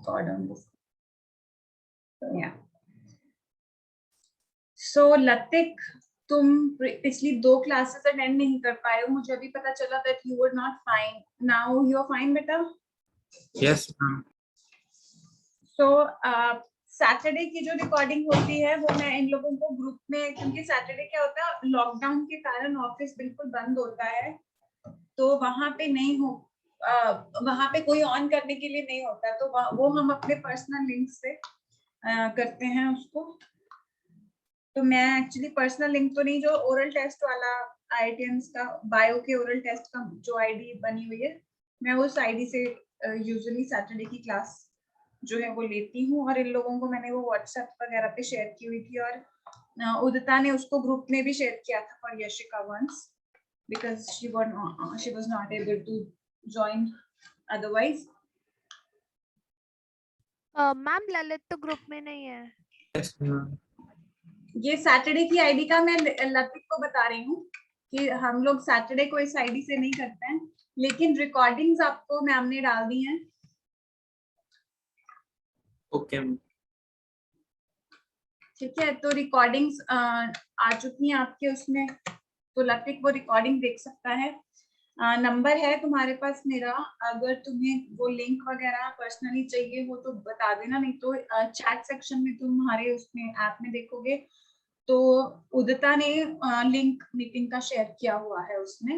record on this. Yeah. So Latik, तुम पिछली 2 classes attend नहीं कर पाए हो, मुझे अभी पता चला that you were not fine. Now you are fine, बेटा? Yes, ma'am. So सैटरडे की जो रिकॉर्डिंग होती है वो मैं इन लोगों को ग्रुप में, क्योंकि सैटरडे क्या होता है लॉकडाउन के कारण ऑफिस बिल्कुल बंद होता है, तो वहां पे नहीं हो, वहां पे कोई ऑन करने के लिए नहीं होता, तो वो हम अपने पर्सनल लिंक से करते हैं उसको। तो मैं एक्चुअली पर्सनल लिंक तो नहीं, जो ओरल टेस्ट वाला IITians का बायो के ओरल टेस्ट का जो आईडी बनी हुई है, मैं उस आईडी से यूजुअली सैटरडे की क्लास जो है वो लेती हूँ, और इन लोगों को मैंने वो व्हाट्सएप वगैरह पे शेयर की हुई थी, और उदिता ने उसको ग्रुप में भी शेयर किया था for Yashika once, because she was not able to join otherwise. Ma'am Lalit तो ग्रुप में नहीं है। Yes, ma'am. ये सैटरडे की आईडी का मैं लतिक को बता रही हूँ कि हम लोग सैटरडे को इस आईडी से नहीं करते हैं, लेकिन रिकॉर्डिंग्स आपको मैम ने डाल दी हैं। Okay, ma'am. ठीक है, तो रिकॉर्डिंग्स आ चुकी हैं आपके उसमें, तो लतिक वो रिकॉर्डिंग देख सकता है। नंबर है तुम्हारे पास मेरा, अगर तुम्हें वो लिंक वगैरह पर्सनली चाहिए हो तो बता देना, नहीं तो चैट सेक्शन में तुम्हारे उसमें ऐप में देखोगे तो उदिता ने लिंक मीटिंग का शेयर किया हुआ है, उसने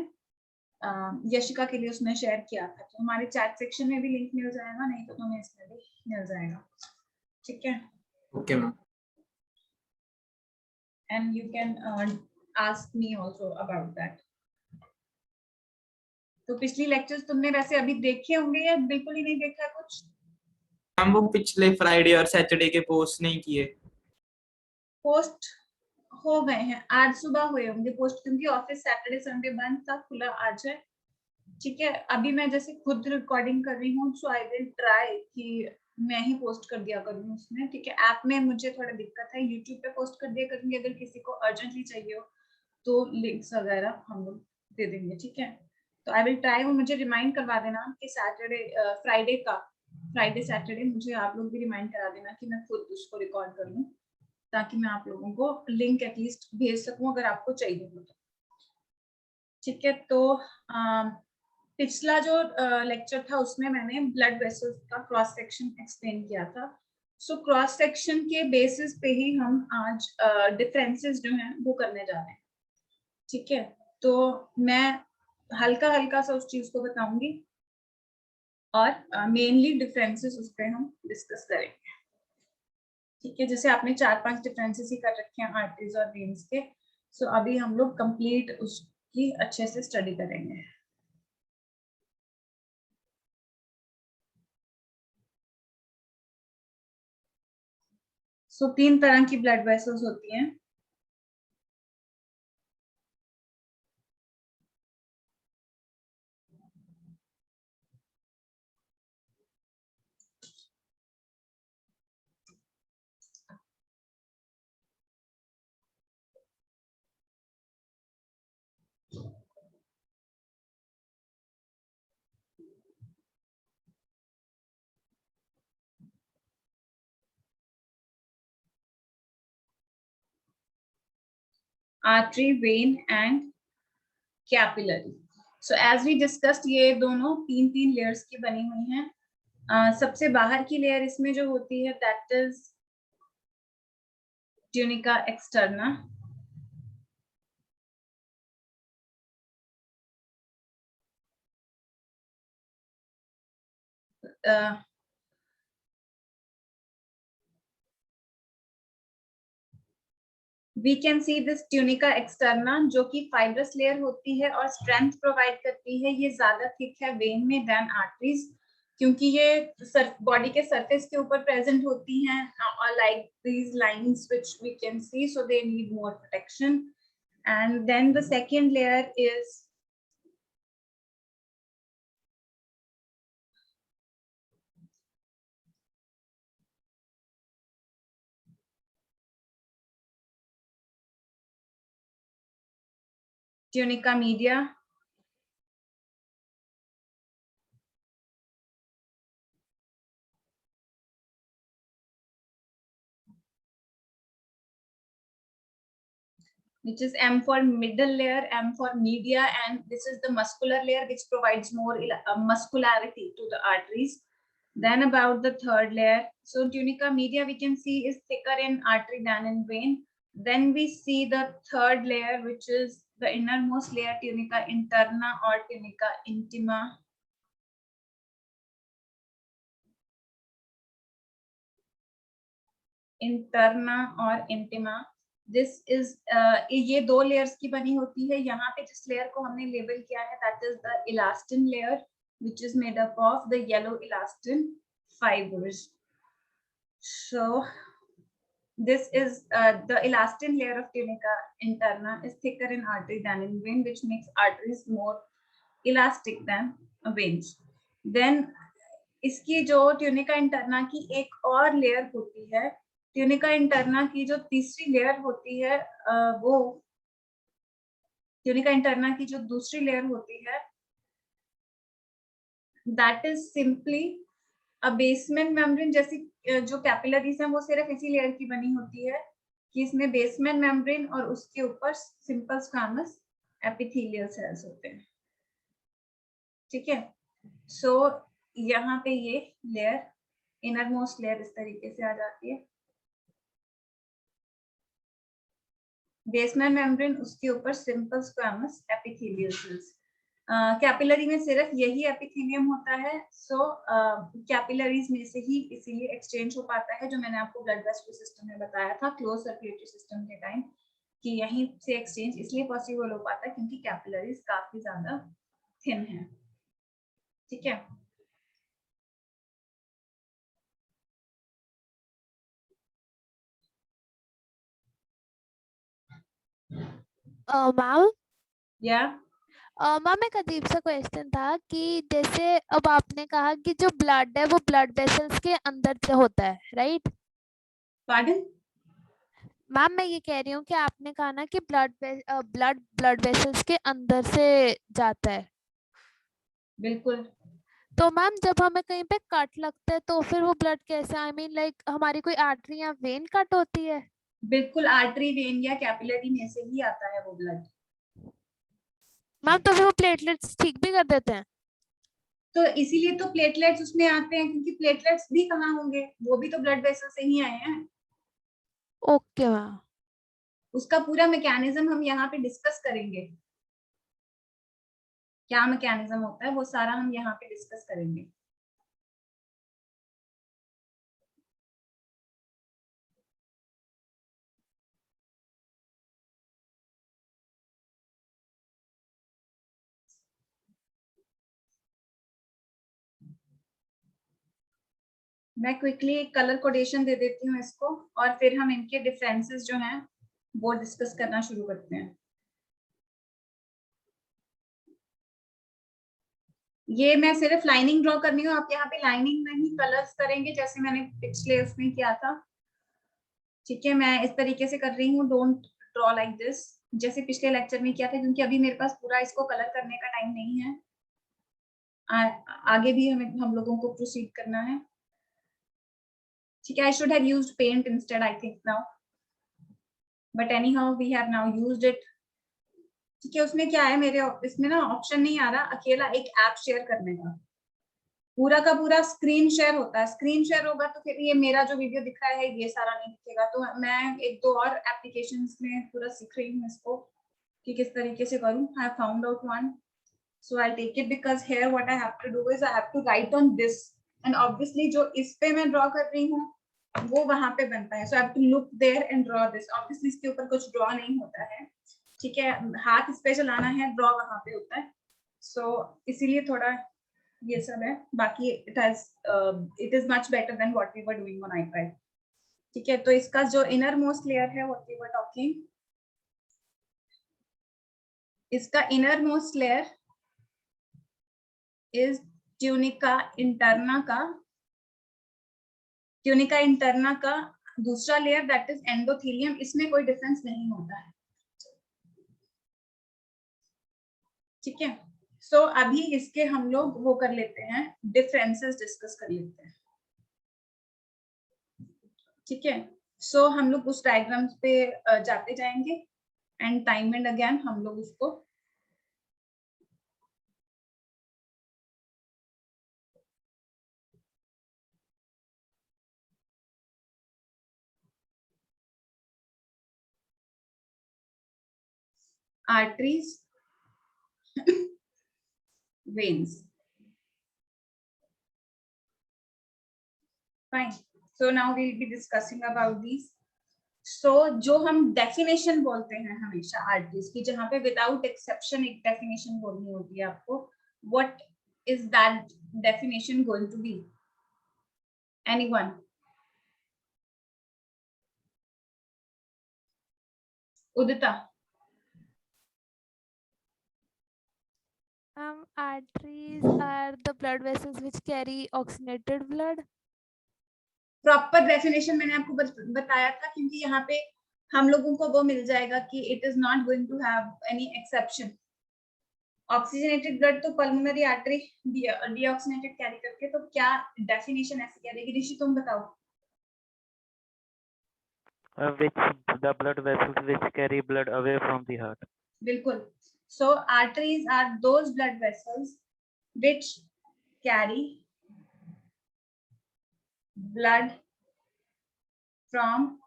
यशिका के लिए उसने शेयर किया था, तो हमारे चैट सेक्शन में भी लिंक मिल जाएगा, नहीं तो तुम्हें इसमें भी मिल जाएगा। ठीक है, Okay, ma'am. And you can ask me also about that. तो पिछली लेक्चर्स तुमने वैसे अभी देखे होंगे या बिल्कुल ही नहीं देखा कुछ? हम वो पिछले फ्राइडे और सैटरडे के पोस्ट नहीं किए। पोस्ट हो गए हैं, आज सुबह हुए होंगे पोस्ट, क्योंकि ऑफिस सैटरडे संडे बंद था, खुला आज है। ठीक है, अभी मैं जैसे खुद रिकॉर्डिंग कर रही हूँ, सो आई विल ट्राई कि मैं ही पोस्ट कर दिया करूँ उसमें। ठीक है, ऐप में मुझे थोड़ा दिक्कत है, यूट्यूब पे पोस्ट कर दिया करूंगी, अगर किसी को अर्जेंटली चाहिए हो तो लिंक्स वगैरह हम लोग दे देंगे। ठीक है, तो आई विल ट्राई, वो मुझे रिमाइंड करवा देना कि फ्राइडे सैटरडे मुझे आप लोग भी रिमाइंड करा देना कि मैं खुद उसको रिकॉर्ड कर लूँ, ताकि मैं आप लोगों को लिंक एटलीस्ट भेज सकूं अगर आपको चाहिए हो तो। ठीक है, तो पिछला जो लेक्चर था उसमें मैंने ब्लड वेसल्स का क्रॉस सेक्शन एक्सप्लेन किया था। सो क्रॉस सेक्शन के बेसिस पे ही हम आज डिफरेंसेस जो हैं वो करने जा रहे हैं। ठीक है, तो मैं हल्का हल्का सा उस चीज को बताऊंगी, और मेनली डिफरेंसेस उस पर हम डिस्कस करेंगे। ठीक है, जैसे आपने 4-5 डिफरेंसेस ही कर रखे हैं आर्टरीज और वेन्स के, सो अभी हम लोग कंप्लीट उसकी अच्छे से स्टडी करेंगे। सो 3 तरह की ब्लड वेसल्स होती हैं। Artery, vein and capillary. So as we discussed, ये दोनों 3-3 लेयर्स की बनी हुई हैं। सबसे बाहर की लेयर इसमें जो होती है that is tunica externa. We can see this tunica externa, जो कि फाइब्रस लेयर होती है और स्ट्रेंथ प्रोवाइड करती है। ये ज्यादा थिक है वेन में देन आर्टरीज, क्योंकि ये बॉडी के सरफेस के ऊपर प्रेजेंट होती हैं, like these lines which we can see, so they need more protection. And then the second layer is tunica media. which is M for middle layer, M for media, and this is the muscular layer which provides more muscularity to the arteries. Then about the third layer, so tunica media we can see is thicker in artery than in vein. Then we see the third layer, which is the innermost layer, tunica interna or tunica intima. Interna और intima. This is ये दो layers की बनी होती है. यहाँ पे जिस layer को हमने label किया है, that is the elastin layer, which is made up of the yellow elastin fibers. So this is the elastin layer of tunica interna is thicker in artery than in vein, which makes arteries more elastic than veins. Then इसकी जो tunica interna की एक और layer होती है, tunica interna की जो तीसरी लेयर होती है, वो ट्यूनिका इंटरना की जो दूसरी लेयर होती है, that is simply a basement membrane. जैसी जो कैपिलरीज हैं वो सिर्फ इसी लेयर की बनी होती है कि इसमें बेसमेंट मेम्ब्रेन और उसके ऊपर सिंपल स्क्वामस एपिथेलियल सेल्स होते हैं. ठीक है. सो यहाँ पे ये लेयर इनर मोस्ट लेयर इस तरीके से आ जाती है. बेसमेंट मेम्ब्रेन, उसके ऊपर simple squamous epithelial cells. Capillary में सिर्फ यही एपिथेलियम होता है. सो कैपिलरीज में से ही इसीलिए एक्सचेंज हो पाता है, जो मैंने आपको ब्लड वेसल सिस्टम में बताया था क्लोज सर्कुलेटरी सिस्टम के टाइम, कि यहीं से एक्सचेंज इसलिए पॉसिबल हो पाता है क्योंकि कैपिलरीज काफी ज्यादा थिन है. ठीक है. मैम या मैम एक अजीब सा क्वेश्चन था कि जैसे अब आपने कहा कि जो ब्लड है वो ब्लड वेसल्स के अंदर से होता है, राइट? पार्डन. मैम मैं ये कह रही हूँ कि आपने कहा ना कि ब्लड वेसल्स के अंदर से जाता है. बिल्कुल. तो मैम जब हमें कहीं पे कट लगता है तो फिर वो ब्लड कैसे, आई मीन लाइक हमारी कोई आर्टरी या वेन कट होती है? बिल्कुल आर्टरी, वेन या कैपिलरी में से ही आता है वो ब्लड. मैम तो फिर वो प्लेटलेट्स ठीक भी कर देते हैं? तो इसीलिए तो प्लेटलेट्स उसमें आते हैं, क्योंकि प्लेटलेट्स भी कहाँ होंगे, वो भी तो ब्लड वेसल से ही आए हैं. Okay ma'am. उसका पूरा मैकेनिज्म हम यहाँ पे डिस्कस करेंगे. क्या मैकेनिज्म होता है वो सारा हम यहाँ पे डिस्कस करेंगे. मैं क्विकली एक कलर कोडेशन दे देती हूँ इसको, और फिर हम इनके डिफरेंसेस जो हैं वो डिस्कस करना शुरू करते हैं. ये मैं सिर्फ लाइनिंग ड्रॉ करनी हूँ. आप यहाँ पे लाइनिंग नहीं कलर्स करेंगे जैसे मैंने पिछले उसमें किया था. ठीक है. मैं इस तरीके से कर रही हूँ. डोंट ड्रॉ लाइक दिस जैसे पिछले लेक्चर में किया था, क्योंकि अभी मेरे पास पूरा इसको कलर करने का टाइम नहीं है. आगे भी हम लोगों को प्रोसीड करना है. ठीक है. I should have used paint instead, I think now, but anyhow we have now used it. ठीक है. उसमें क्या है, मेरे इसमें ना ऑप्शन नहीं आ रहा अकेला एक ऐप शेयर करने का. पूरा का पूरा स्क्रीन शेयर होता है. स्क्रीन शेयर होगा तो फिर ये मेरा जो वीडियो दिख रहा है ये सारा नहीं दिखेगा. तो मैं एक दो और एप्लीकेशंस में पूरा सीख रही हूँ इसको कि किस तरीके से करूँ. I have found out one, so I'll take it, because here what I have to do is I have to write on this, and obviously जो इस पे मैं ड्रॉ कर रही हूँ वो वहां पे बनता है. So I have to look there and draw this. Obviously इसके ऊपर कुछ ड्रॉ नहीं होता है. ठीक है. हाथ इस पे चलाना है, ड्रॉ वहां पे होता है. सो इसीलिए थोड़ा ये सब है. बाकी it is much better than what we were doing on iPad. ठीक है. तो इसका जो इनर मोस्ट लेयर है व्हाट वी वर टॉकिंग, इसका innermost layer is tunica interna का दूसरा लेयर, दैट इज एंडोथेलियम. इसमें कोई डिफरेंस नहीं होता है. ठीक है. सो अभी इसके हम लोग वो कर लेते हैं, डिफरेंसेस डिस्कस कर लेते हैं. ठीक है. सो हम लोग उस डायग्राम्स पे जाते जाएंगे एंड टाइम एंड अगेन हम लोग उसको arteries, veins. Fine. So now we'll be discussing about these. So जो हम definition बोलते हैं हमेशा arteries की, जहाँ पे without exception एक definition बोलनी होती है आपको, what is that definition going to be? Anyone? Udita? Arteries are the blood vessels which carry oxygenated blood. Proper definition मैंने आपको बताया था, क्योंकि यहाँ पे हम लोगों को वो मिल जाएगा कि it is not going to have any exception. Oxygenated blood तो पल्मोनरी आर्टरी डीऑक्सीजनेटेड कैरी करके, तो क्या डेफिनेशन ऐसे क्या रहेगी? ऋषि तुम बताओ। Which the blood vessels which carry blood away from the heart. बिल्कुल। So arteries are those blood vessels which carry blood from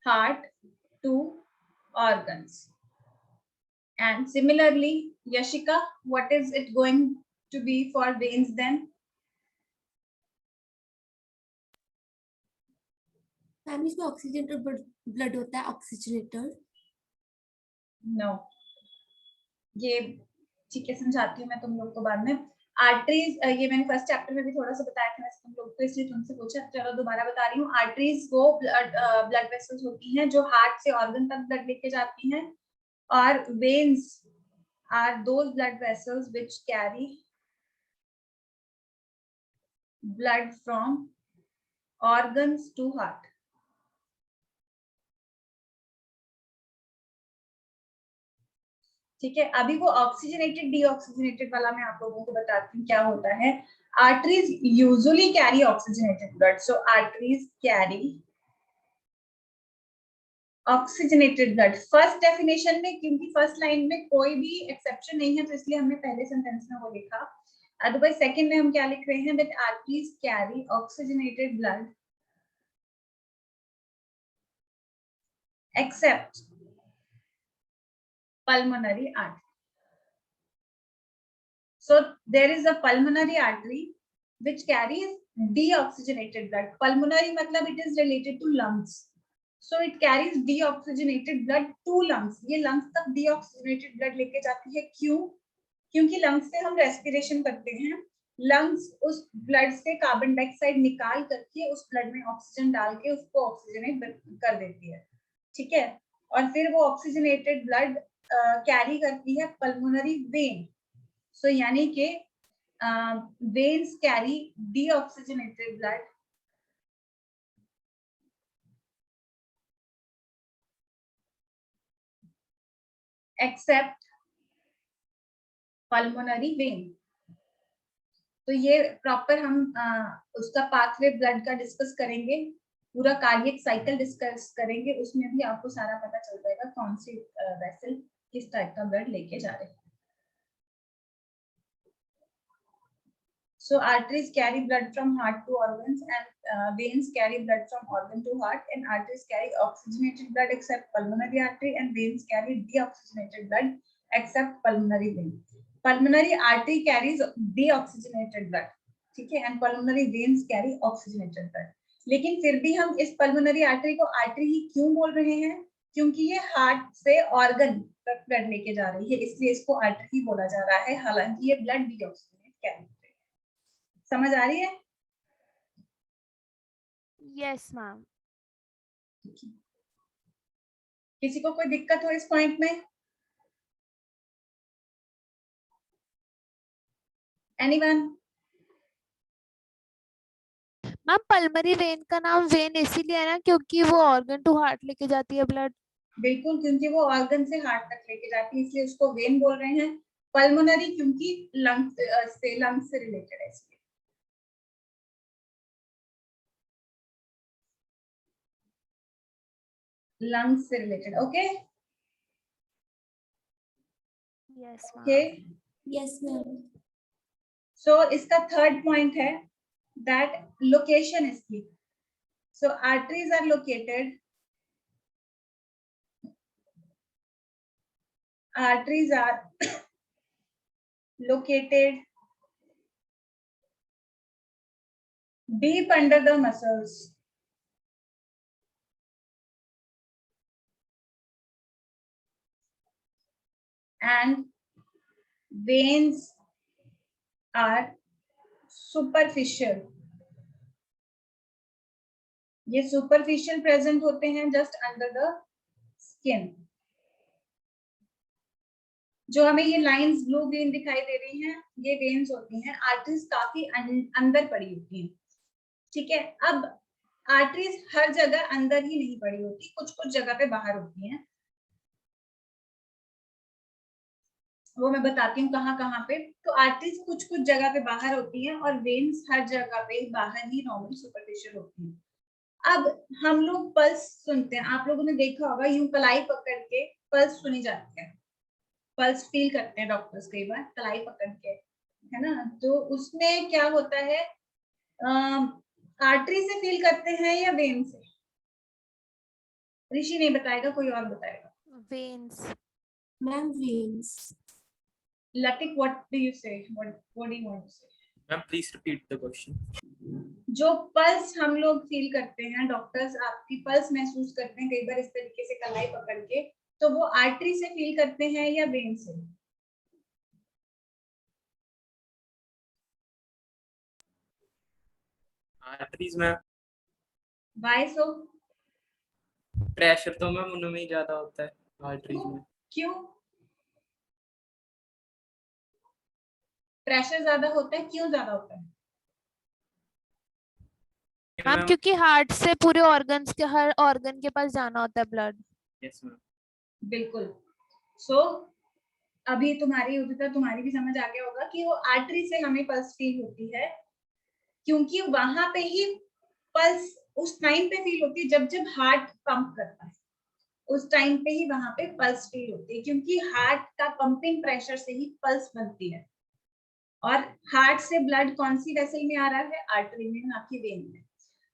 heart to organs. And similarly, Yashika, what is it going to be for veins then? Ma'am इसमें oxygenated blood होता है, oxygenated. No. ये ठीक है, समझाती हूँ मैं तुम लोग को बाद में। आर्टरीज, ये मैंने फर्स्ट चैप्टर में भी थोड़ा सा बताया था तुम लोग को, इसलिए तुमसे पूछा, चलो दोबारा बता रही हूँ। आर्टरीज वो ब्लड वेसल्स होती हैं जो हार्ट से ऑर्गन तक ब्लड लेके जाती हैं, और veins are those blood vessels which carry blood from organs to heart. ठीक है, अभी वो ऑक्सीजनेटेड डीऑक्सीजनेटेड वाला मैं आप लोगों को बताती हूँ क्या होता है। Arteries usually carry oxygenated blood, so arteries carry oxygenated blood. First definition में, क्योंकि फर्स्ट लाइन में कोई भी एक्सेप्शन नहीं है, तो इसलिए हमने पहले सेंटेंस में वो लिखा। अदरवाइज सेकंड में हम क्या लिख रहे हैं, that arteries carry oxygenated blood except pulmonary artery. So there is a pulmonary artery which carries deoxygenated blood. Pulmonary matlab it is related to lungs. So it carries deoxygenated blood to lungs. ये lungs तक deoxygenated blood लेके जाती है। क्यों? क्योंकि lungs से हम respiration करते हैं। lungs उस blood से कार्बन डाइऑक्साइड निकाल करके उस blood में ऑक्सीजन डाल के उसको ऑक्सीजनेट कर देती है। ठीक है, और फिर वो ऑक्सीजनेटेड ब्लड कैरी करती है पल्मोनरी वेन। सो यानी कि veins carry deoxygenated blood accept pulmonary vein. तो ये प्रॉपर हम उसका पाथवे ब्लड का डिस्कस करेंगे, पूरा कार्डियक साइकिल डिस्कस करेंगे, उसमें भी आपको सारा पता चल जाएगा कौन सी वेसल किस टाइप का ब्लड लेके जा रहे हैं। So arteries carry blood from heart to organs, and veins carry blood from organ to heart, and arteries carry oxygenated blood except pulmonary artery, and veins carry deoxygenated blood except pulmonary vein. Pulmonary artery carries deoxygenated blood, ठीक है, and pulmonary veins carry oxygenated blood. लेकिन फिर भी हम इस pulmonary artery को artery ही क्यों बोल रहे हैं? क्योंकि ये हार्ट से ऑर्गन तक ब्लड लेके जा रही है, इसलिए इसको आर्टरी ही बोला जा रहा है, हालांकि ये ब्लड डीऑक्सीजनेट कैरी। समझ आ रही है? Yes ma'am. किसी को कोई दिक्कत हो इस पॉइंट में? एनीवन? मैम पल्मरी वेन का नाम वेन इसीलिए है ना क्योंकि वो ऑर्गन टू हार्ट लेके जाती है ब्लड। बिल्कुल, क्योंकि वो ऑर्गन से हार्ट तक लेके जाती है, इसलिए उसको वेन बोल रहे हैं। पल्मोनरी क्योंकि लंग्स से रिलेटेड है, इसलिए। लंग्स से related. Okay yes okay, Yes, ma'am. So इसका थर्ड पॉइंट है दैट लोकेशन इसकी। So arteries are located, arteries are located deep under the muscles, and veins are superficial. ये superficial present होते हैं just under the skin. जो हमें ये lines blue green दिखाई दे रही हैं, ये वेन्स होती हैं। आर्टरीज काफी अंदर पड़ी होती हैं, ठीक है। अब आर्टरीज हर जगह अंदर ही नहीं पड़ी होती, कुछ कुछ जगह पे बाहर होती हैं, वो मैं बताती हूँ कहाँ कहाँ पे। तो आर्टरीज कुछ कुछ जगह पे बाहर होती हैं और वेन्स हर जगह पे बाहर ही नॉर्मल सुपरफिशियल होती हैं। अब हम लोग पल्स सुनते हैं, आप लोगों ने देखा होगा यूं कलाई पकड़ के पल्स सुनी जाती है, पल्स फील करते हैं डॉक्टर्स कई बार कलाई पकड़ के, है ना। तो उसमें क्या होता है, आर्टरी से फील करते हैं या वेन से? ऋषि नहीं बताएगा, कोई और बताएगा। Veins. Ma'am, veins. Latik, what do you say? What do you want to say? Ma'am, please repeat the question. जो पल्स हम लोग फील करते हैं, डॉक्टर्स आपकी पल्स महसूस करते हैं कई बार इस तरीके से कलाई पकड़ के, तो वो आर्टरी से फील करते हैं या वेन से? आर्टरीज में Why so? प्रेशर तो मैम उनमें ही ज्यादा होता है आर्टरीज में। क्यों प्रेशर ज्यादा होता है, क्यों ज्यादा होता है? मैम क्योंकि हार्ट से पूरे ऑर्गन्स के हर ऑर्गन के पास जाना होता है ब्लड। Yes ma'am. बिल्कुल। सो अभी तुम्हारी उदिता, तुम्हारी भी समझ आ गया होगा कि वो आर्टरी से हमें पल्स फील होती है, क्योंकि वहां पे ही पल्स उस टाइम पे फील होती है जब जब हार्ट पंप करता है, उस टाइम पे ही वहां पे पल्स फील होती है, क्योंकि हार्ट का पंपिंग प्रेशर से ही पल्स बनती है। और हार्ट से ब्लड कौन सी वेसल में आ रहा है? आर्टरी में, ना कि वेन में।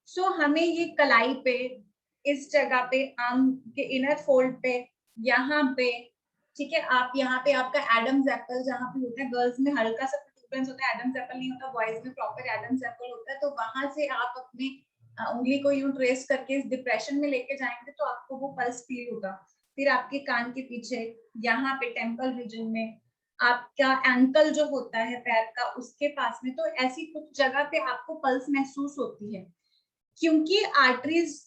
सो हमें ये कलाई पे, इस जगह पे, आर्म के इनर फोल्ड पे, यहाँ पे, ठीक है, आप यहाँ पे आपका एडम्स एप्पल जहाँ पे होता है, गर्ल्स में हल्का सा प्रोटूबरेंस होता है, एडम्स एप्पल नहीं होता, बॉयज में प्रॉपर एडम्स एप्पल होता है। तो वहां से आप अपनी उंगली को यूं ट्रेस करके इस डिप्रेशन में लेके जाएंगे तो आपको वो पल्स फील होगा। फिर आपके कान के पीछे, यहाँ पे टेम्पल रीजन में, आपका एंकल जो होता है पैर का, उसके पास में, तो ऐसी कुछ जगह पे आपको पल्स महसूस होती है, क्योंकि आर्टरीज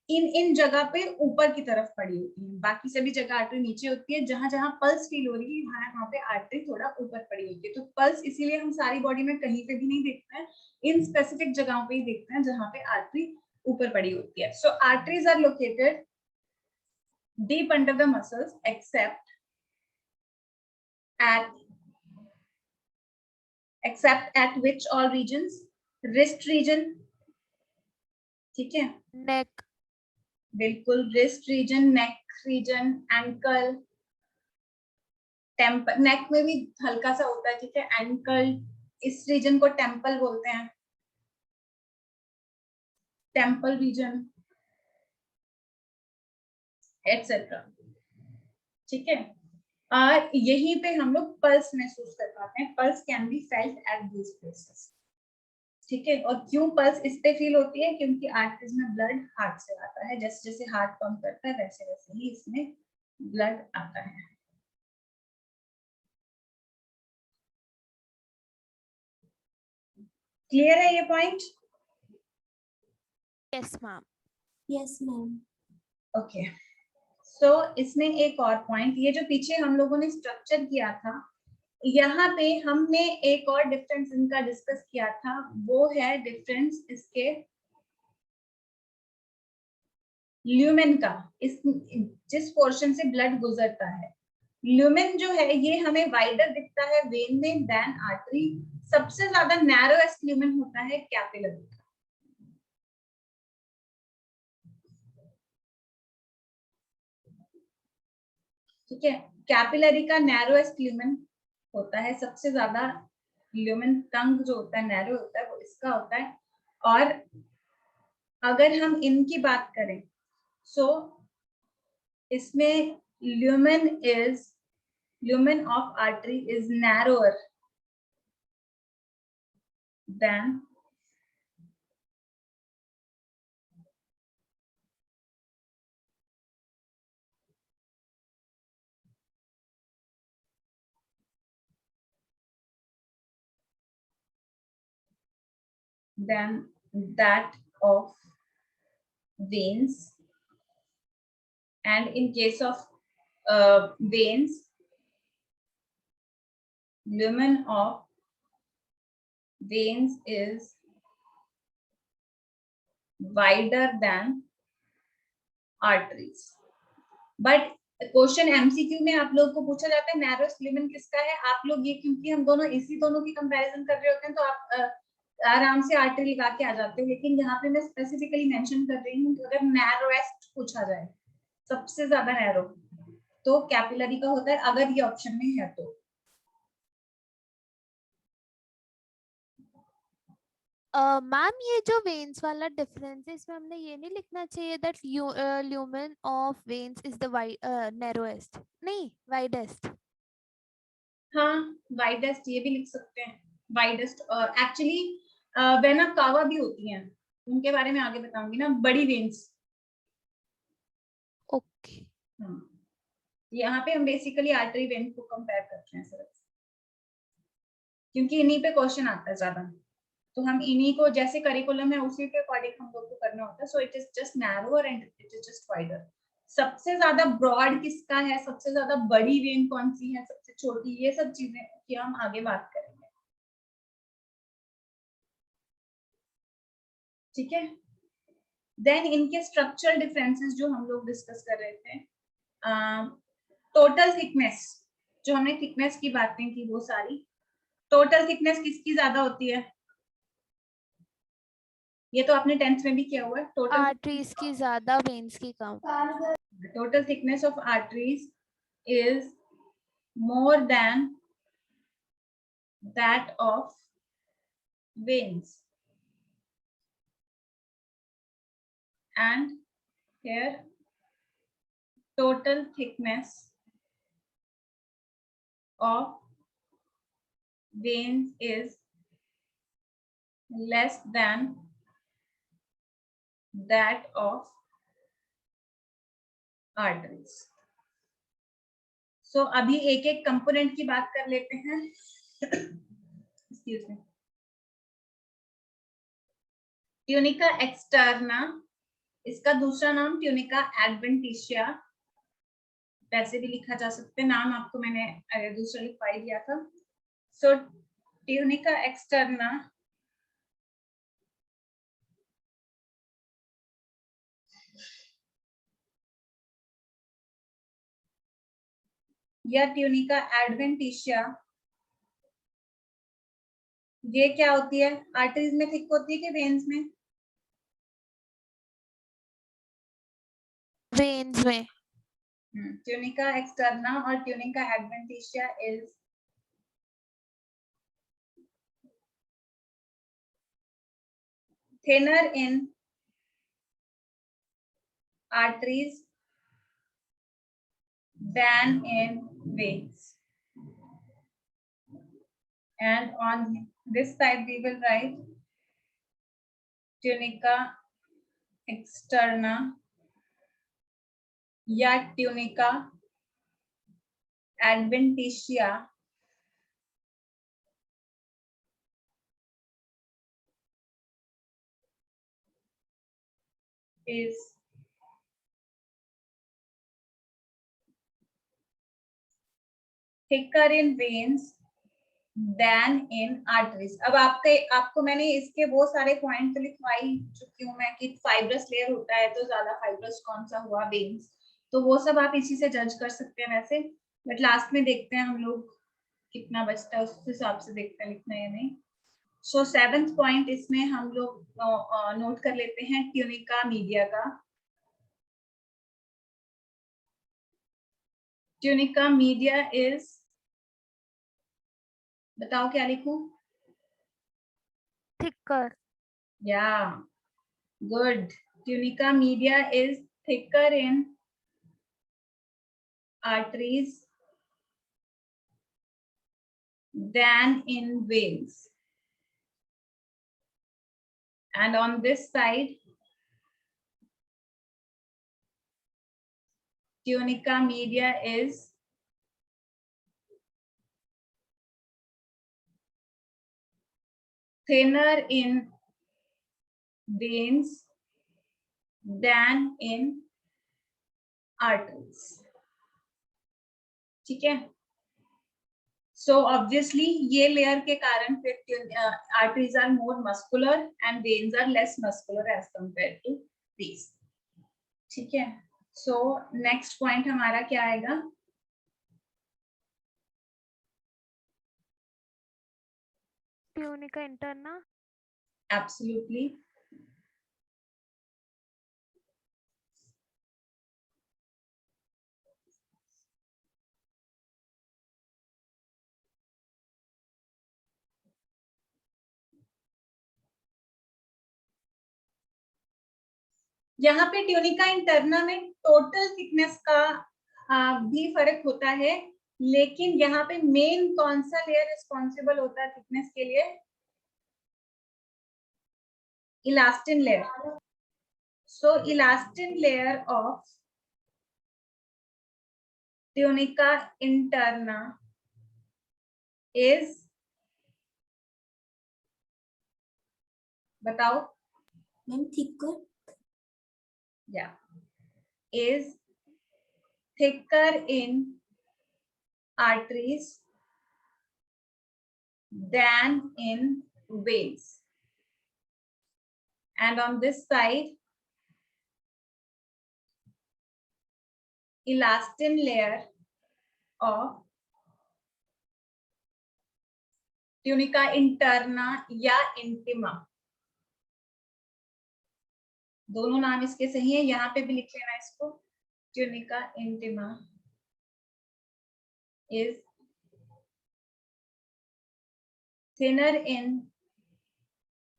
इन जगह पे ऊपर की तरफ पड़ी होती है, बाकी सभी जगह आर्टरी नीचे होती है। जहां जहां पल्स फील हो रही है वहां पे आर्टरी थोड़ा ऊपर पड़ी होती है। तो पल्स इसीलिए हम सारी बॉडी में कहीं पे भी नहीं देखते हैं, इन स्पेसिफिक जगहों पे ही देखते हैं जहां पे आर्टरी ऊपर पड़ी होती है। So arteries are located deep under the muscles except at which all regions? Wrist region, ठीक है, नेक। बिल्कुल, wrist region, neck region, ankle, temple, neck में भी हल्का सा होता है, ठीक है, एंकल, इस रीजन को टेम्पल बोलते हैं, टेम्पल रीजन, एटसेट्रा, ठीक है। और यहीं पे हम लोग पल्स महसूस कर पाते हैं, pulse can be felt at these places, ठीक है। और क्यों पल्स इस पे फील होती है? क्योंकि आर्टरीज में ब्लड हार्ट से आता है, जैसे जैसे हार्ट पंप करता है वैसे वैसे ही इसमें ब्लड आता है। क्लियर है ये पॉइंट? Yes ma'am. Yes, ma'am. Okay, so इसमें एक और पॉइंट, ये जो पीछे हम लोगों ने स्ट्रक्चर किया था, यहाँ पे हमने एक और डिफरेंस इनका डिस्कस किया था, वो है डिफरेंस इसके ल्यूमेन का, इस जिस पोर्शन से ब्लड गुजरता है। ल्यूमेन जो है ये हमें वाइडर दिखता है वेन में देन आर्टरी, सबसे ज्यादा नैरोएस्ट ल्यूमेन होता है कैपिलरी का। ठीक है। कैपिलरी का नैरोएस्ट ल्यूमेन होता है, सबसे ज्यादा ल्यूमेन टंग जो होता है नैरो होता है वो इसका होता है। और अगर हम इनकी बात करें सो इसमें lumen of artery is narrower than that of veins, and in case of veins, lumen of veins is wider than arteries. But question MCQ में आप लोग को पूछा जाता है नैरोएस्ट ल्यूमेन किसका है, आप लोग ये क्योंकि हम दोनों इसी दोनों की कंपैरिजन कर रहे होते हैं तो आप आराम से आर्टरी लगा के आ जाते हो, लेकिन यहाँ पे मैं स्पेसिफिकली मेंशन कर रही हूँ अगर नैरोएस्ट पूछा जाए सबसे ज्यादा नैरो तो कैपिलरी का होता है, अगर ये ऑप्शन में है तो। मैम ये जो वेन्स वाला डिफरेंस है इसमें हमने ये नहीं लिखना चाहिए that lumen of veins is the narrowest, नहीं वाइडेस्ट। हाँ वाइडेस्ट ये भी लिख सकते हैं, वाइडेस्ट। एक्चुअली वेना कावा भी होती हैं, उनके बारे में आगे बताऊंगी ना, बड़ी वेन्स। ओके यहाँ पे हम बेसिकली आर्टरी वेन को कंपेयर करते हैं सिर्फ, क्योंकि इन्हीं पे क्वेश्चन आता है ज्यादा, तो हम इन्हीं को जैसे करिकुलम है उसी के अकॉर्डिंग हम लोग को करना होता है। So it is just narrower and it is just wider. सबसे ज्यादा ब्रॉड किसका है, सबसे ज्यादा बड़ी वेन कौन सी है, सबसे छोटी, ये सब चीजें की हम आगे बात करेंगे। ठीक है। देन इनके स्ट्रक्चरल डिफरेंसेस जो हम लोग डिस्कस कर रहे थे, टोटल थिकनेस, जो हमने थिकनेस की बातें की वो सारी, टोटल थिकनेस किसकी ज्यादा होती है, ये तो आपने 10th में भी किया हुआ है। टोटल आर्टरीज की ज्यादा वेन्स की कम। total thickness of arteries is more than that of veins, and here total thickness of veins is less than that of arteries. So अभी एक एक कंपोनेंट की बात कर लेते हैं। Excuse me. ट्यूनिका एक्सटर्ना, इसका दूसरा नाम ट्यूनिका एडवेंटिशिया, वैसे भी लिखा जा सकते हैं, नाम आपको मैंने दूसरा लिखवाई दिया था। सो ट्यूनिका एक्सटर्ना या ट्यूनिका एडवेंटिशिया, ये क्या होती है, आर्टरीज में थिक होती है कि वेन्स में? वेन्स में। ट्यूनिका एक्सटर्ना और tunica adventitia is thinner in arteries than in veins, and on this side we will write tunica externa या tunica adventitia is thicker in veins than in arteries। अब आपको मैंने इसके वो सारे पॉइंट तो लिखवाई चुकी हूँ मैं कि फाइब्रस लेयर होता है तो ज्यादा फाइब्रस कौन सा हुआ, वेन्स, तो वो सब आप इसी से जज कर सकते हैं वैसे, बट लास्ट में देखते हैं हम लोग कितना बचता है उस हिसाब से देखते हैं लिखना या नहीं। सो 7th पॉइंट इसमें हम लोग नोट कर लेते हैं ट्यूनिका मीडिया का। ट्यूनिका मीडिया इज, बताओ क्या लिखूं? thicker. Yeah, good. Tunica media is thicker in arteries than in veins. And on this side, tunica media is thinner in veins than in arteries. ठीक है? So obviously ये layer के कारण फिर arteries are more muscular and veins are less muscular as compared to these. ठीक है? So next point हमारा क्या आएगा? Tunica interna. Absolutely. यहाँ पे ट्यूनिका इंटरना में टोटल थिकनेस का भी फर्क होता है, लेकिन यहाँ पे मेन कौन सा लेयर रिस्पॉन्सिबल होता है थिकनेस के लिए? Elastin layer. So elastin layer of tunica interna is, बताओ? Ma'am thicker. Yeah, is thicker in arteries than in veins. And on this side, elastin layer of tunica interna या intima, दोनों नाम इसके सही है, यहाँ पे भी लिख लेना इसको. Tunica intima is thinner in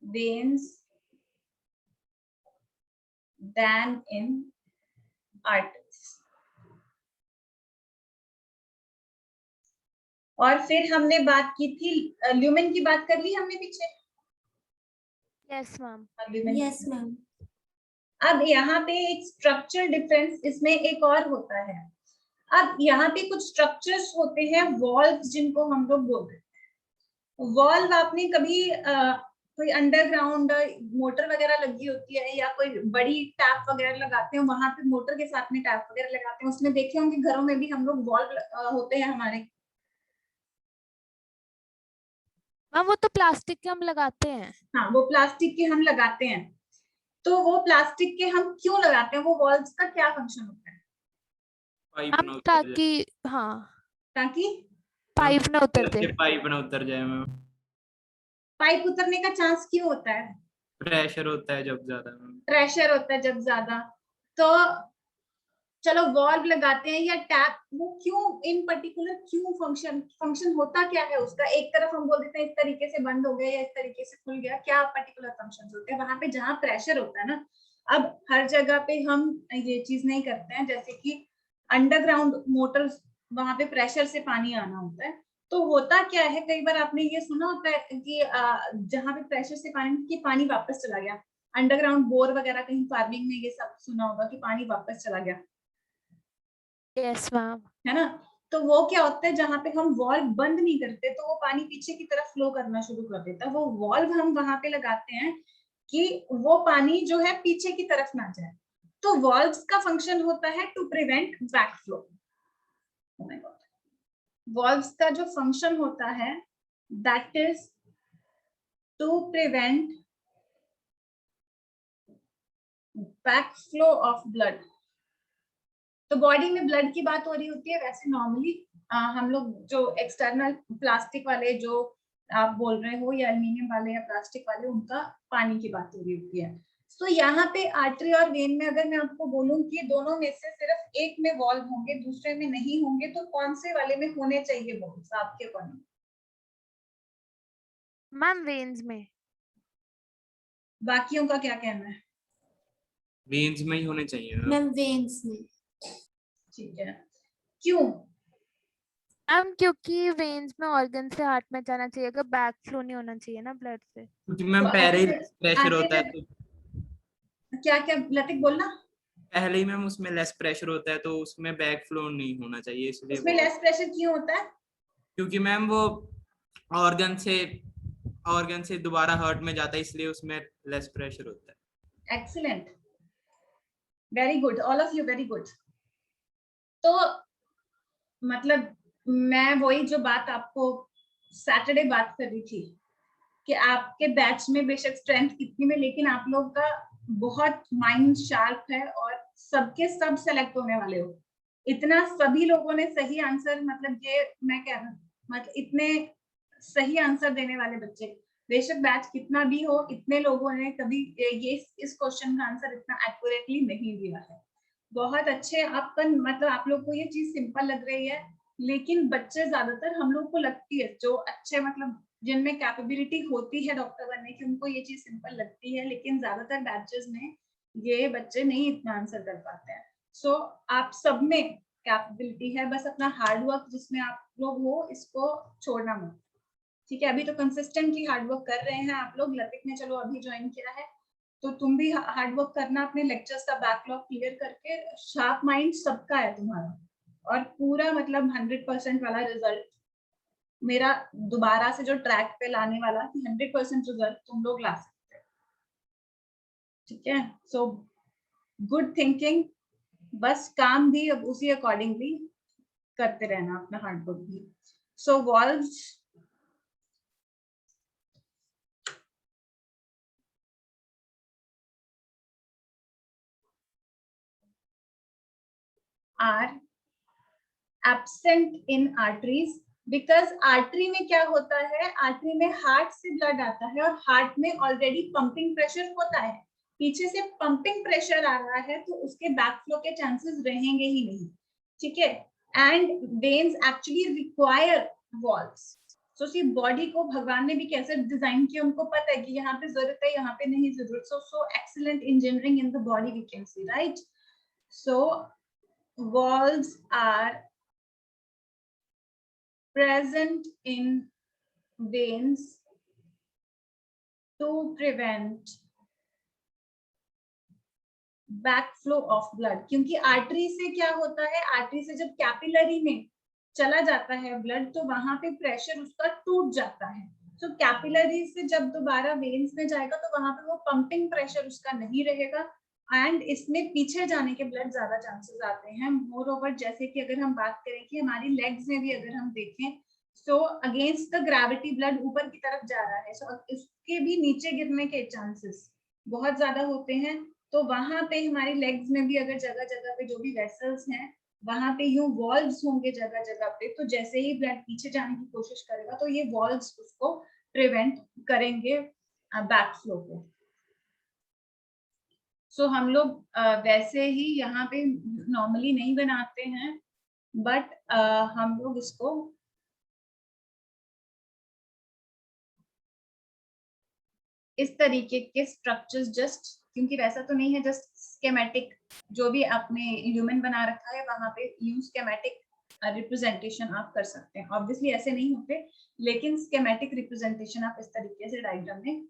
veins than in arteries. और फिर हमने बात की थी ल्यूमेन की, बात कर ली हमने पीछे. Yes, ma'am. Yes ma'am. अब यहाँ पे एक स्ट्रक्चर डिफरेंस इसमें एक और होता है. अब यहाँ पे कुछ स्ट्रक्चर्स होते हैं वॉल्व, जिनको हम लोग बोलते हैं वॉल्व. आपने कभी कोई अंडरग्राउंड मोटर वगैरह लगी होती है या कोई बड़ी टैप वगैरह लगाते हैं, वहां पे मोटर के साथ में टैप वगैरह लगाते हैं, उसमें देखे होंगे घरों में भी हम लोग वॉल्व होते हैं हमारे. मैम वो तो प्लास्टिक के हम लगाते हैं. हाँ, वो प्लास्टिक के हम लगाते हैं. तो वो प्लास्टिक के हम क्यों लगाते हैं? वो वॉल्व्स का क्या फंक्शन होता है? पाइप ना मैम उतर जाए, ताकि, हाँ, ताकि पाइप ना उतरते. पाइप ना उतर जाए मैम. पाइप उतरने का चांस क्यों होता है? प्रेशर होता है जब ज्यादा मैम. प्रेशर होता है जब ज्यादा. तो चलो वॉल्व लगाते हैं या टैप, वो क्यों इन पर्टिकुलर क्यों फंक्शन होता क्या है उसका? एक तरफ हम बोल देते हैं इस तरीके से बंद हो गया या इस तरीके से खुल गया, क्या पर्टिकुलर फंक्शन होते हैं वहां पे जहाँ प्रेशर होता है ना? अब हर जगह पे हम ये चीज नहीं करते हैं, जैसे कि अंडरग्राउंड मोटर्स, वहां पे प्रेशर से पानी आना होता है. तो होता क्या है, कई बार आपने ये सुना होता है कि जहाँ पे प्रेशर से पानी वापस चला गया. अंडरग्राउंड बोर वगैरह कहीं फार्मिंग में ये सब सुना होगा कि पानी वापस चला गया, यस मैम. है ना? तो वो क्या होता है, जहाँ पे हम वॉल्व बंद नहीं करते तो वो पानी पीछे की तरफ फ्लो करना शुरू कर देता है. वो वॉल्व हम वहां पे लगाते हैं कि वो पानी जो है पीछे की तरफ ना जाए. तो वॉल्व्स का फंक्शन होता है to prevent back flow. Valves का जो फंक्शन होता है that is to prevent back flow of blood. तो बॉडी में ब्लड की बात हो रही होती है. वैसे नॉर्मली हम लोग जो एक्सटर्नल प्लास्टिक वाले जो आप बोल रहे हो या एल्यूमिनियम वाले या प्लास्टिक वाले, उनका पानी की बात हो रही होती है. तो यहाँ पे आर्टरी और वेन में अगर मैं आपको बोलूं कि दोनों में से सिर्फ एक में वॉल्व होंगे, दूसरे में नहीं होंगे, तो कौन से वाले में होने चाहिए वॉल्व्स आपके अकॉर्डिंग? मैम वेन्स में। बाकियों का क्या कहना है? वेन्स में ही होने चाहिए ना। मैम वेन्स में। ठीक है, क्यों? मैम क्योंकि वेन्स में ऑर्गन से हार्ट में जाना चाहिए, अगर बैक फ्लो नहीं होना चाहिए ना ब्लड से। क्योंकि मैम तो पहले ही ऐसे प्रेशर आगे होता है, में तो क्या क्या लतिक बोलना? पहले ही मैम उसमें लेस प्रेशर होता है, तो उसमें बैक फ्लो नहीं होना चाहिए, इसलिए उसमें वो, लेस प्रेशर क्यों होता है? क्योंकि मैम वो ऑर्गन से दोबारा हार्ट में जाता है, इसलिए उसमें लेस प्रेशर होता है। Excellent, very good, all of you, very good. तो मतलब मैं वही जो बात आपको सैटरडे बात कर रही थी कि आपके बैच में बेशक स्ट्रेंथ कितनी में, लेकिन आप लोग का बहुत माइंड शार्प है और सबके सब सेलेक्ट होने वाले हो। इतना सभी लोगों ने सही आंसर, मतलब ये मैं कह रहा हूँ, मतलब इतने सही आंसर देने वाले बच्चे, बेशक बैच कितना भी हो, इतने लोगों ने कभी ये इस क्वेश्चन का आंसर इतना एक्यूरेटली नहीं दिया है। बहुत अच्छे आपका, मतलब आप लोग को ये चीज सिंपल लग रही है, लेकिन बच्चे ज्यादातर हम लोग को लगती है जो अच्छे, मतलब जिनमें कैपेबिलिटी होती है डॉक्टर बनने की, उनको ये चीज सिंपल लगती है, लेकिन ज्यादातर बैचेस में ये बच्चे नहीं इतना आंसर कर पाते हैं। सो आप सब में कैपेबिलिटी है, बस अपना हार्ड वर्क जिसमें आप लोग हो इसको छोड़ना मत। ठीक है, अभी तो कंसिस्टेंटली हार्ड वर्क कर रहे हैं आप लोग। लतिक ने चलो अभी ज्वाइन किया है, तो तुम भी हार्ड वर्क करना, अपने लेक्चर्स का बैकलॉग क्लियर करके। शार्प माइंड सबका है तुम्हारा, और पूरा मतलब 100% वाला रिजल्ट मेरा दोबारा से जो ट्रैक पे लाने वाला कि 100% रिजल्ट तुम लोग ला सकते हो। ठीक है, सो गुड थिंकिंग, बस काम भी अब उसी अकॉर्डिंगली करते रहना, अपना हार्ड वर्क भी। So valves are absent in arteries, because artery में क्या होता है, आर्टरी में हार्ट से ब्लड आता है और हार्ट में ऑलरेडी पंपिंग प्रेशर होता है, पीछे से पंपिंग प्रेशर आ रहा है, तो उसके बैकफ्लो के चांसेस रहेंगे ही नहीं। ठीक है, and veins actually require valves. So see body को भगवान ने भी कैसे डिजाइन किया, उनको पता है कि यहाँ पे जरूरत है, यहाँ पे नहीं जरूरत। So excellent engineering in the body we can see, right? So valves are present in veins to prevent backflow of blood। क्योंकि आर्टरी से क्या होता है, आर्टरी से जब कैपिलरी में चला जाता है ब्लड, तो वहां पे प्रेशर उसका टूट जाता है। तो कैपिलरी से जब दोबारा वेन्स में जाएगा, तो वहां पे वो पंपिंग प्रेशर उसका नहीं रहेगा, एंड इसमें पीछे जाने के ब्लड ज्यादा चांसेस आते हैं। मोर ओवर, जैसे कि अगर हम बात करें कि हमारी लेग्स में भी अगर हम देखें, so against the gravity blood ऊपर की तरफ जा रहा है, सो इसके भी नीचे गिरने के चांसेस बहुत ज्यादा होते हैं। तो वहां पे हमारी लेग्स में भी अगर जगह जगह पे जो भी वेसल्स हैं, वहां पे यूं वॉल्व्स होंगे जगह जगह पे, तो जैसे ही ब्लड पीछे जाने की कोशिश करेगा, तो ये वॉल्व्स उसको प्रिवेंट करेंगे बैकफ्लो को। सो हम लोग वैसे ही यहाँ पे नॉर्मली नहीं बनाते हैं, बट हम लोग इसको इस तरीके के स्ट्रक्चर्स, जस्ट क्योंकि वैसा तो नहीं है, जस्ट स्केमेटिक जो भी आपने ह्यूमन बना रखा है, वहां पे यूज स्केमेटिक रिप्रेजेंटेशन आप कर सकते हैं। ऑब्वियसली ऐसे नहीं होते, लेकिन स्केमेटिक रिप्रेजेंटेशन आप इस तरीके से डायग्राम में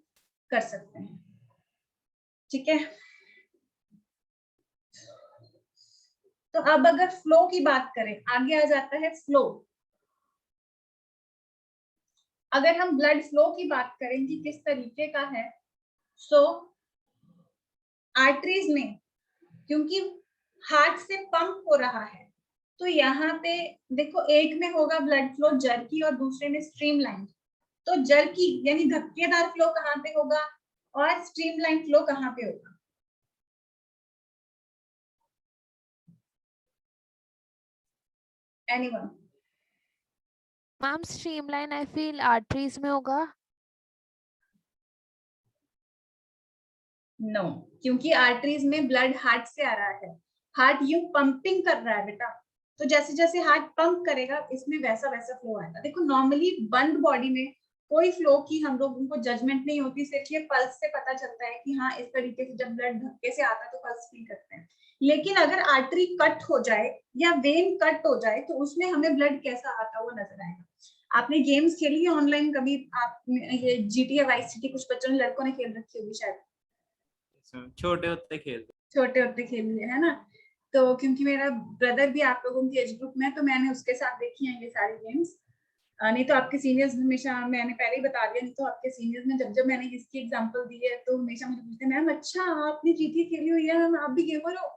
कर सकते हैं। ठीक है, तो अब अगर फ्लो की बात करें, आगे आ जाता है फ्लो। अगर हम ब्लड फ्लो की बात करें कि किस तरीके का है, सो आर्टरीज में क्योंकि हार्ट से पंप हो रहा है, तो यहाँ पे देखो, एक में होगा ब्लड फ्लो जर्की और दूसरे में स्ट्रीमलाइन। तो जर्की यानी धक्केदार फ्लो कहाँ पे होगा और स्ट्रीमलाइन फ्लो कहाँ पे होगा? Anyone? Ma'am streamline I feel arteries में होगा। नो, क्योंकि आर्टरीज में ब्लड हार्ट से आ रहा है, हार्ट यूं पंपिंग कर रहा है बेटा, तो जैसे जैसे हार्ट पंप करेगा इसमें वैसा वैसा फ्लो आएगा। देखो नॉर्मली बंद बॉडी में कोई फ्लो की हम लोग उनको जजमेंट नहीं होती, सिर्फ ये पल्स से पता चलता है कि हाँ इस तरीके से जब ब्लड धक्के से आता है तो पल्स फील करते हैं। लेकिन अगर आर्टरी कट हो जाए या वेन कट हो जाए तो उसमें हमें ब्लड कैसा आता हुआ नजर आएगा। आपने गेम्स खेली है ऑनलाइन कभी? आप ये GTA वाइस सिटी कुछ बच्चों ने, लड़कों ने खेल रखी होगी शायद, छोटे होते खेलते। छोटे होते खेली है ना। तो क्योंकि मेरा ब्रदर भी आप लोगों की एज ग्रुप में है तो मैंने उसके साथ देखी है ये सारी गेम्स। नहीं तो आपके सीनियर्स हमेशा, मैंने पहले ही बता दिया, नहीं तो आपके सीनियर्स ने जब जब मैंने इसकी एग्जांपल दी है तो हमेशा मुझे पूछते हैं मैम अच्छा आपने GTA खेली हुई है, मैम आप भी गेमर हो?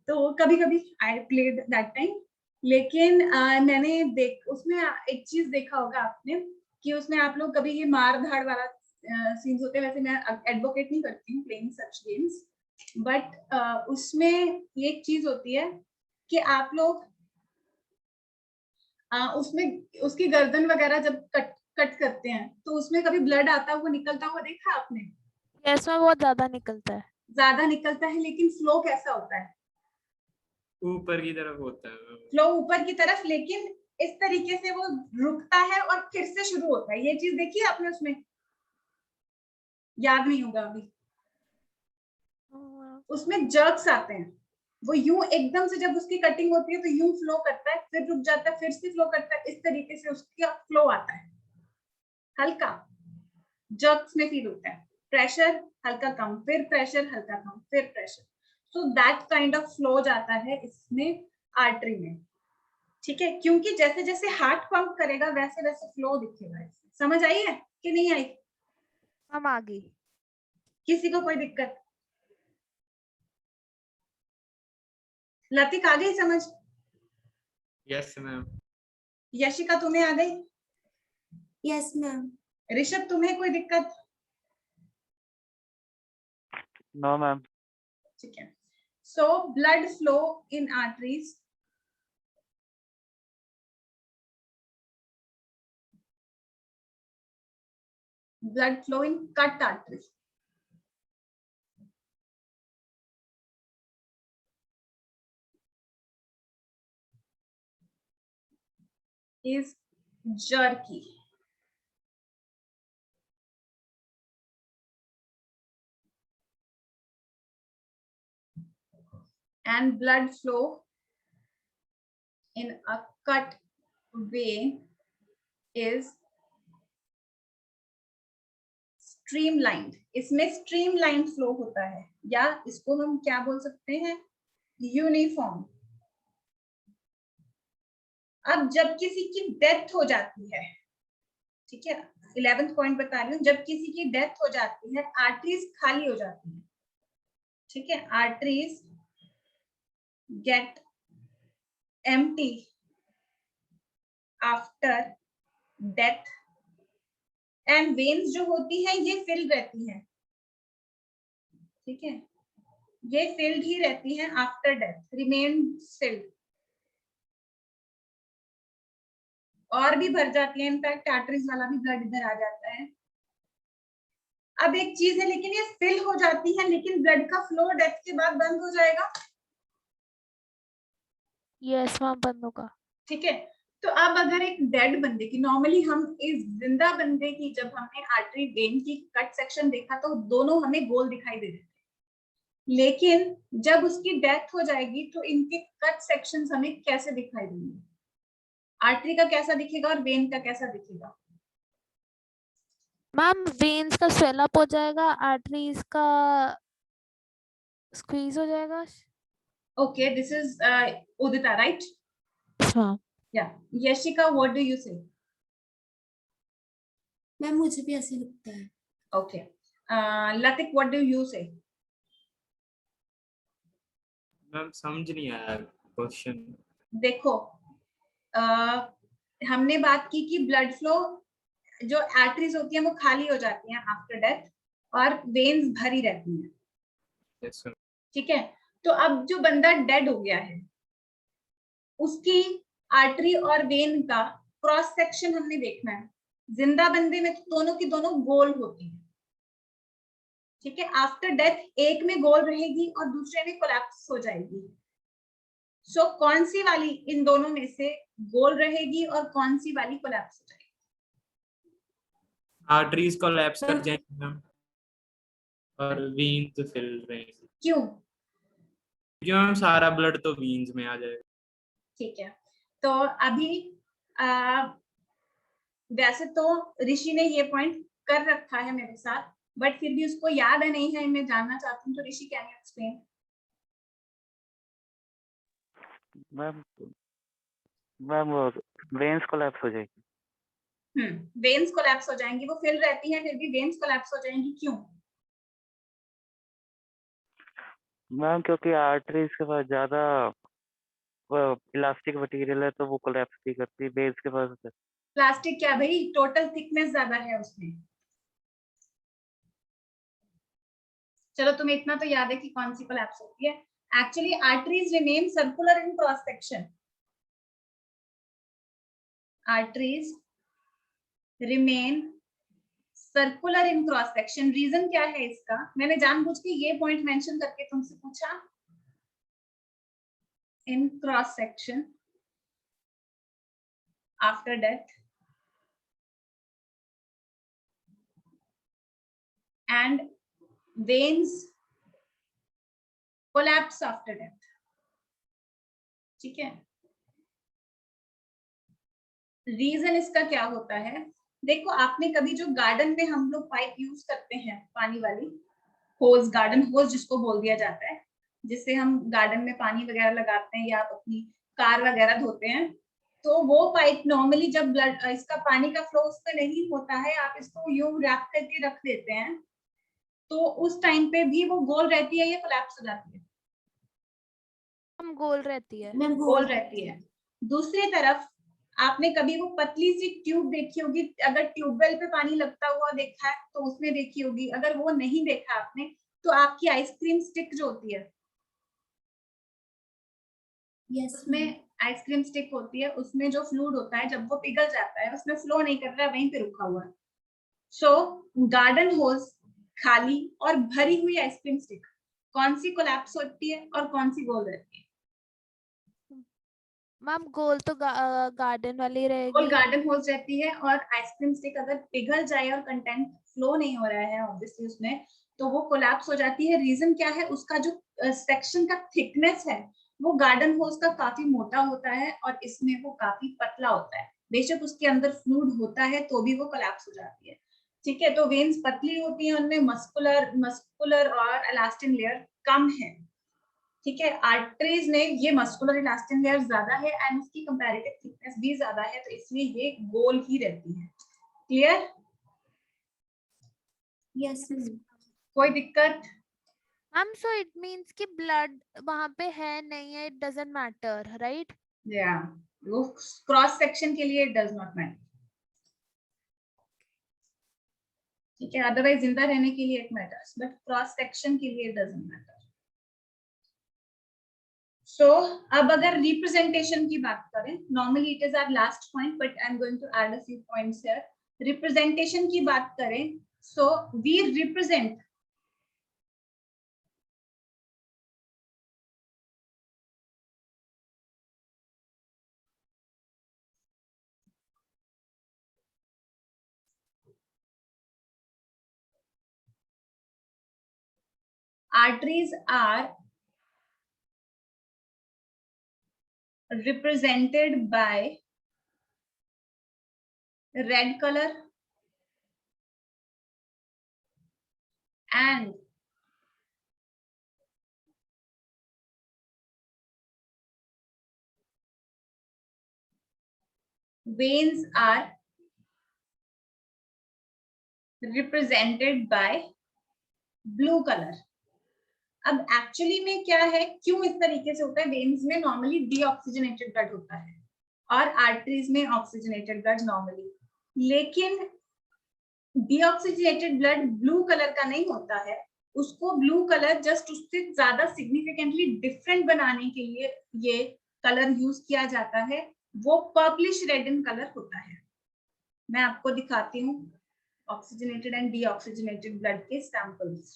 तो कभी कभी आई प्लेड दैट टाइम। लेकिन मैंने उसमें एक चीज देखा होगा आपने कि उसमें आप लोग कभी ये मार धाड़ वाला सीन्स होते हैं। वैसे मैं एडवोकेट नहीं करती हूँ प्लेइंग सच गेम्स, बट उसमें ये एक चीज होती है कि आप लोग उसमें उसकी गर्दन वगैरह जब कट करते हैं तो उसमें कभी ब्लड आता हुआ निकलता हुआ देखा आपने? यस मैम, बहुत ज्यादा निकलता है। ज्यादा निकलता है, लेकिन फ्लो कैसा होता है? ऊपर की तरफ होता है फ्लो ऊपर की तरफ, लेकिन इस तरीके से वो रुकता है और फिर से शुरू होता है। ये चीज देखी है आपने? उसमें याद नहीं होगा अभी। उसमें जर्क्स आते हैं, वो यूं एकदम से जब उसकी कटिंग होती है तो यूं फ्लो करता है, फिर रुक जाता है, फिर से फ्लो करता है, इस तरीके से उसका फ्लो आता है। हल्का जर्क्स में फील होता है, प्रेशर हल्का कम, फिर प्रेशर हल्का कम, फिर pressure. So that kind of flow जाता है इसमें आर्टरी में। ठीक है, क्योंकि जैसे जैसे हार्ट पंप करेगा वैसे वैसे फ्लो दिखेगा। समझ आई है कि नहीं आई? हम आगे। किसी को कोई दिक्कत? लतिक आ गई समझ? Yes ma'am. यशिका तुम्हें आ गई? Yes ma'am. ऋषभ तुम्हें कोई दिक्कत? No, ma'am. ठीक है। So blood flow in arteries blood flow in cut artery is jerky. And blood flow in a cut vein is streamlined. इसमें streamlined flow होता है, या इसको हम क्या बोल सकते हैं? यूनिफॉर्म। अब जब किसी की डेथ हो जाती है, ठीक है, 11th पॉइंट बता रही हूँ, जब किसी की डेथ हो जाती है आर्टरीज खाली हो जाती है। ठीक है, arteries get empty after death and veins जो होती है ये फिल रहती है। ठीक है, ये फिल्ड ही रहती है आफ्टर डेथ, रिमेन फिल्ड, और भी भर जाती है। इनफैक्ट आर्टरीज वाला भी ब्लड इधर आ जाता है। अब एक चीज है, लेकिन ये फिल हो जाती है, लेकिन ब्लड का फ्लो डेथ के बाद बंद हो जाएगा। यस मैम, बंद होगा। ठीक है, तो अब अगर एक डेड बंदे की, नॉर्मली हम इस जिंदा बंदे की जब हमने आर्टरी वेन की कट सेक्शन देखा तो दोनों हमें गोल दिखाई दे रहे थे, लेकिन जब उसकी डेथ हो जाएगी तो इनके कट सेक्शंस हमें कैसे दिखाई देंगे? आर्टरी का कैसा दिखेगा और वेन का कैसा दिखेगा? मैम वेन्स का स्वेल अप हो जाएगा, आर्टरीज का स्क्वीज हो जाएगा। Okay, this is Udita, right? हाँ। Yeah. Yashika, what do you say? Ma'am मुझे भी ऐसे लगता है। Okay. Latik, what do you say? Ma'am समझ नहीं आया क्वेश्चन। देखो, हमने बात की कि ब्लड फ्लो जो आर्टरीज होती है वो खाली हो जाती हैं आफ्टर डेथ और वेन्स भरी रहती हैं। Yes ma'am. ठीक है, तो अब जो बंदा डेड हो गया है उसकी आर्टरी और वेन का क्रॉस सेक्शन हमने देखना है। जिंदा बंदे में तो दोनों की दोनों गोल होती है। ठीक है, आफ्टर डेथ एक में गोल रहेगी और दूसरे में कोलैप्स हो जाएगी। सो कौन सी वाली इन दोनों में से गोल रहेगी और कौन सी वाली कोलैप्स हो जाएगी? आर्टरीज कोलैप्स कर जाएंगे मैम और वीन्स फिल रहेंगी, क्यों? क्योंकि मैम सारा ब्लड तो वीन्स में आ जाएगा। ठीक है, तो अभी वैसे तो ऋषि ने ये पॉइंट कर रखा है मेरे साथ, बट फिर भी उसको याद है नहीं है, मैं जानना चाहती हूँ, तो Rishi can you explain? Ma'am veins collapse हो जाएगी। वेन्स कोलैप्स हो जाएंगी, वो फिल रहती है फिर भी वेन्स कोलैप्स हो जाएंगी, क्यों? मैम क्योंकि आर्टरीज के पास ज्यादा इलास्टिक मटेरियल है तो वो कोलैप्स नहीं करती, वेन्स के पास होता है। प्लास्टिक क्या भाई, टोटल थिकनेस ज्यादा है उसमें। चलो तुम्हें इतना तो याद है कि कौन सी कोलैप्स होती है। Actually arteries remain circular in cross section, arteries remain circular in cross section. Reason क्या है इसका? मैंने जानबूझ के ये पॉइंट मेंशन करके तुमसे पूछा, in cross section after death and veins collapse after death. ठीक है, रीजन इसका क्या होता है? देखो, आपने कभी जो गार्डन में हम लोग पाइप यूज करते हैं, पानी वाली होज, गार्डन होज जिसको बोल दिया जाता है, जिससे हम गार्डन में पानी वगैरह लगाते हैं या आप अपनी कार वगैरह धोते हैं, तो वो पाइप नॉर्मली जब ब्लड इसका पानी का फ्लो उस पर नहीं होता है, आप इसको यूं रैप करके रख देते हैं, तो उस टाइम पे भी वो गोल रहती है या कोलैप्स हो जाती है? हम गोल रहती है। मैम गोल रहती है। दूसरी तरफ आपने कभी वो पतली सी ट्यूब देखी होगी, अगर ट्यूबवेल पे पानी लगता हुआ देखा है तो उसमें देखी होगी, अगर वो नहीं देखा आपने तो आपकी आइसक्रीम स्टिक जो होती है, यस उसमें आइसक्रीम स्टिक होती है, उसमें जो फ्लूइड होता है जब वो पिघल जाता है उसमें फ्लो नहीं कर रहा है, वहीं पे रुका हुआ है। सो गार्डन होज खाली और भरी हुई आइसक्रीम स्टिक, कौन सी कोलैप्स होती है और कौन सी गोल रहती है? मैम गोल तो गार्डन वाली गोल रहेगी। गार्डन होज रहती है, और आइसक्रीम स्टिक अगर पिघल जाए और कंटेंट फ्लो नहीं हो रहा है ऑब्वियसली उसमें, तो वो कोलैप्स हो जाती है। रीजन क्या है? उसका जो सेक्शन का थिकनेस है वो गार्डन होज का काफी मोटा होता है और इसमें वो काफी पतला होता है। बेशक उसके अंदर फ्लूइड होता है तो भी वो कोलैप्स हो जाती है। ठीक है, तो वेन्स पतली होती है, उनमें मस्कुलर और इलास्टिन लेयर कम है। ठीक है, आर्टरीज में ये मस्कुलर इलास्टिन लेयर ज्यादा है एंड उसकी कंपैरेटिव थिकनेस भी ज्यादा है, तो इसलिए ये गोल ही रहती है। क्लियर? यस कोई दिक्कत? मैम सो इट मींस कि ब्लड वहां पे है नहीं है, इट डजंट मैटर, राइट? या वो क्रॉस सेक्शन के लिए इट डज नॉट मैटर। ठीक है, अदरवाइज जिंदा रहने के लिए it matters, but cross section के लिए इट डजंट मैटर। सो अब अगर रिप्रेजेंटेशन की बात करें, normally it is our last point but I am going to add a few points here. Representation की बात करें, so we represent arteries are represented by red color and veins are represented by blue color। अब actually में क्या है, क्यों इस तरीके से होता है? वेन्स में नॉर्मली डीऑक्सीजनेटेड ब्लड होता है और आर्टरीज में ऑक्सीजनेटेड ब्लड नॉर्मली, लेकिन डीऑक्सीजनेटेड ब्लड ब्लू कलर का नहीं होता है। उसको ब्लू कलर जस्ट उससे ज्यादा सिग्निफिकेंटली डिफरेंट बनाने के लिए ये कलर यूज किया जाता है, वो पर्पलिश रेड इन कलर होता है। मैं आपको दिखाती हूँ ऑक्सीजनेटेड एंड डीऑक्सीजनेटेड ब्लड के samples.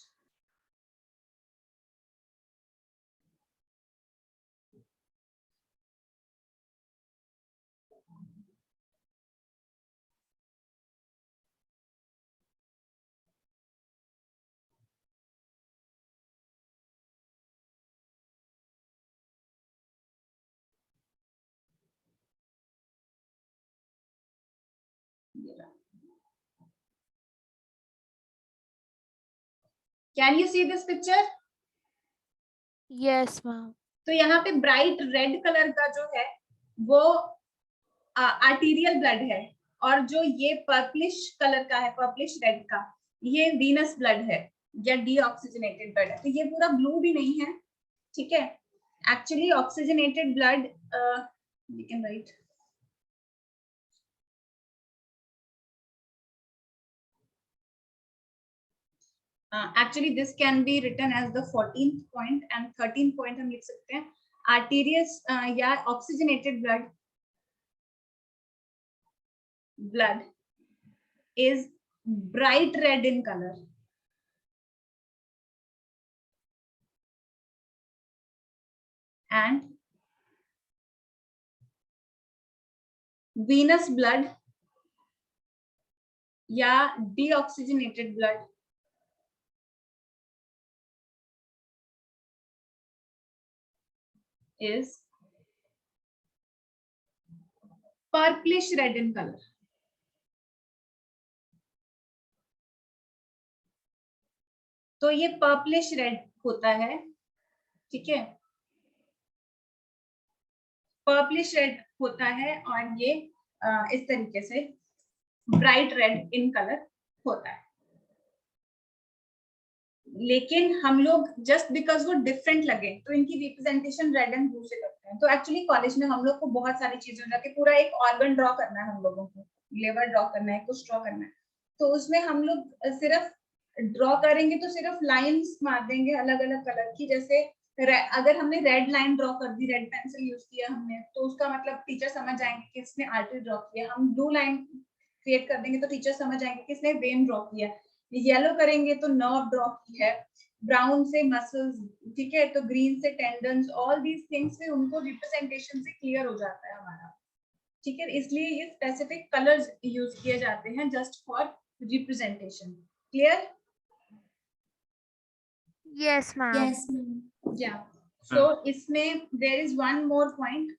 Can you see this picture? Yes, ma'am. तो यहाँ पे ब्राइट रेड कलर का जो है वो आर्टीरियल ब्लड है, और जो ये पर्पलिश कलर का है, पर्पलिश रेड का, ये वीनस ब्लड है या डीऑक्सीजनेटेड ब्लड है। तो ये पूरा ब्लू भी नहीं है, ठीक है। Actually oxygenated blood we can write, actually this can be written as the 14th point, and 13th point हम लिख सकते हैं arterious या oxygenated blood is bright red in color, and venous blood या deoxygenated blood is purplish red in color. तो ये purplish red होता है, ठीक है, पर्पलिश रेड होता है, और ये इस तरीके से ब्राइट रेड इन कलर होता है। लेकिन हम लोग जस्ट बिकॉज वो डिफरेंट लगे तो इनकी रिप्रेजेंटेशन रेड एंड ब्लू से करते हैं। तो एक्चुअली कॉलेज में हम लोग को बहुत सारी चीजें हो जाती है, पूरा एक ऑर्गन ड्रॉ करना है हम लोगों को, लेवर ड्रॉ करना है, कुछ ड्रॉ करना है, तो उसमें हम लोग सिर्फ ड्रॉ करेंगे तो सिर्फ लाइंस मार देंगे अलग अलग कलर की। जैसे अगर हमने रेड लाइन ड्रॉ कर दी, रेड पेंसिल यूज किया हमने, तो उसका मतलब टीचर समझ जाएंगे कि इसने आर्टरी ड्रॉ किया। हम ब्लू लाइन क्रिएट कर देंगे तो टीचर समझ जाएंगे कि इसने वेन ड्रॉ किया। येलो करेंगे तो नर्व ड्रॉ की है, ब्राउन से मसल्स, ठीक है, तो ग्रीन से टेंडन्स, ऑल दीज थिंग्स से उनको रिप्रेजेंटेशन से क्लियर हो जाता है हमारा, ठीक है। इसलिए ये स्पेसिफिक कलर्स यूज किए जाते हैं just for representation. Clear? Yes, ma'am. Yes, ma'am. Yeah. So इसमें there is one more point,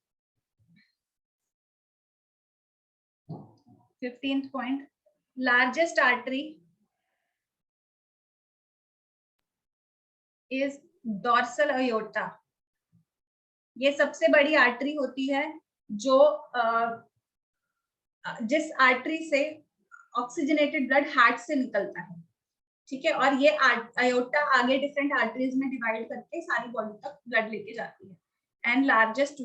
15th point, largest artery is dorsal aorta। ये सबसे बड़ी आर्टरी होती है जो जिस आर्टरी से ऑक्सीजनेटेड ब्लड हार्ट से निकलता है, ठीक है, और ये अयोटा आगे डिफरेंट आर्टरीज में डिवाइड करके सारी बॉडी तक ब्लड लेके जाती है। And largest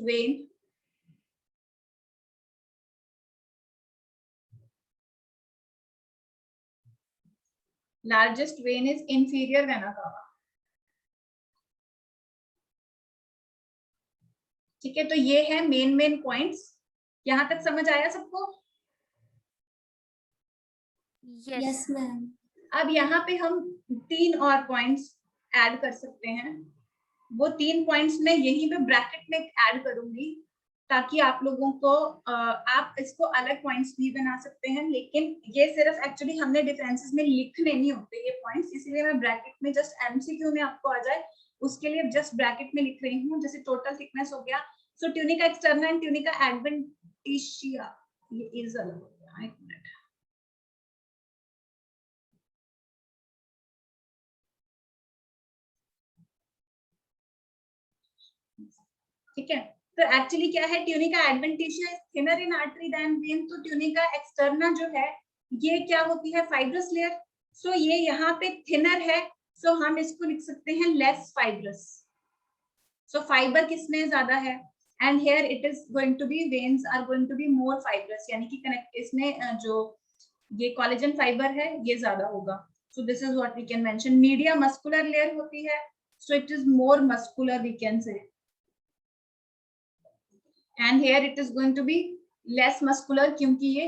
when is inferior vena cava, ठीक है। तो ये है मेन पॉइंट्स। यहां तक समझ आया सबको? Yes. Yes, ma'am. अब यहाँ पे हम 3 और पॉइंट्स ऐड कर सकते हैं। वो 3 पॉइंट्स मैं यहीं पे ब्रैकेट में ऐड करूंगी ताकि आप लोगों को आप इसको अलग पॉइंट्स भी बना सकते हैं, लेकिन ये सिर्फ एक्चुअली हमने डिफरेंसेस में लिखने नहीं होते ये पॉइंट्स, इसीलिए मैं ब्रैकेट में जस्ट एमसीक्यू में आपको आ जाए उसके लिए जस्ट ब्रैकेट में लिख रही हूँ। जैसे टोटल थिकनेस हो गया, so tunica externa and tunica adventitia, ये इज अलग हो गया। एक मिनट, ठीक है। तो एक्चुअली क्या है, tunica adventitia is thinner in artery than vein. तो ट्यूनिका एक्सटर्ना जो है ये क्या होती है, फाइब्रस लेयर। सो ये यहाँ पे थिनर है, सो हम इसको लिख सकते हैं लेस फाइब्रस। सो फाइबर किसमें ज्यादा है, and here it is going to be veins are going to be more fibrous, यानी कि कनेक्ट इसमें जो ये कोलेजन फाइबर है ये ज्यादा होगा। So this is what we can mention. Media muscular layer होती है, so it is more muscular we can say, and here it is going to be less muscular क्योंकि ये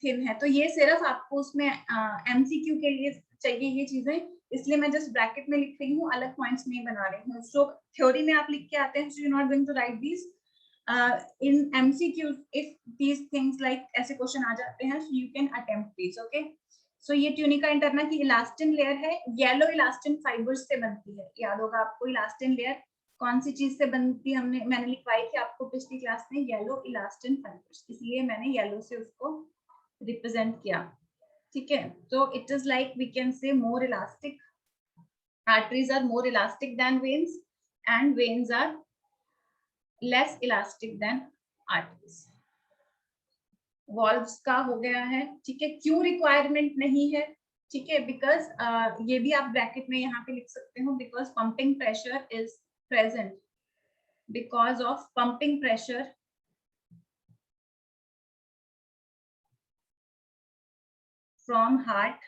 थिन है। तो ये सिर्फ आपको उसमें एमसीक्यू के लिए चाहिए ये चीजें, इसलिए मैं जस्ट ब्रैकेट में लिख रही हूँ, अलग पॉइंट्स नहीं बना रही हूँ। सो थ्योरी में आप लिख के आते हैं, so you not going to write this in MCQ. If these things like ऐसे क्वेश्चन आ जाते हैं, so you can attempt this, okay. So ये ट्यूनिका इंटरना की इलास्टिन लेयर है, येलो इलास्टिन फाइबर्स से बनती है। याद होगा आपको इलास्टिन लेयर कौन सी चीज से बनती है, मैंने लिखवाई थी आपको पिछली क्लास में, येलो इलास्टिन फाइबर्स, इसलिए मैंने येलो से उसको रिप्रेजेंट किया, ठीक है। तो it is like we can say more elastic Arteries are more elastic than veins, and veins are less elastic than arteries. Valves का हो गया है, ठीक है. क्यों रिक्वायरमेंट नहीं है? ठीक है, बिकॉज ये भी आप ब्रैकेट में यहाँ पे लिख सकते हो, because pumping pressure is present. Because of pumping pressure from heart,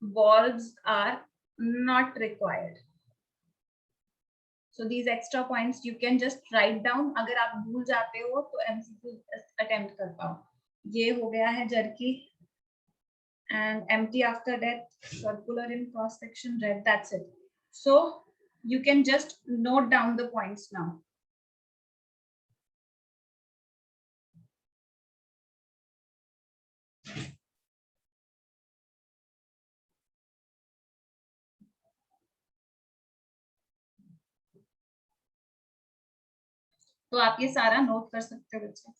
valves are not required. So these extra points you can just write down. अगर आप भूल जाते हो तो MCQ attempt कर पाओ. ये हो गया है jerky and empty after death, circular in cross section, red. That's it. So you can just note down the points now. तो आप ये सारा नोट कर सकते हो बच्चे.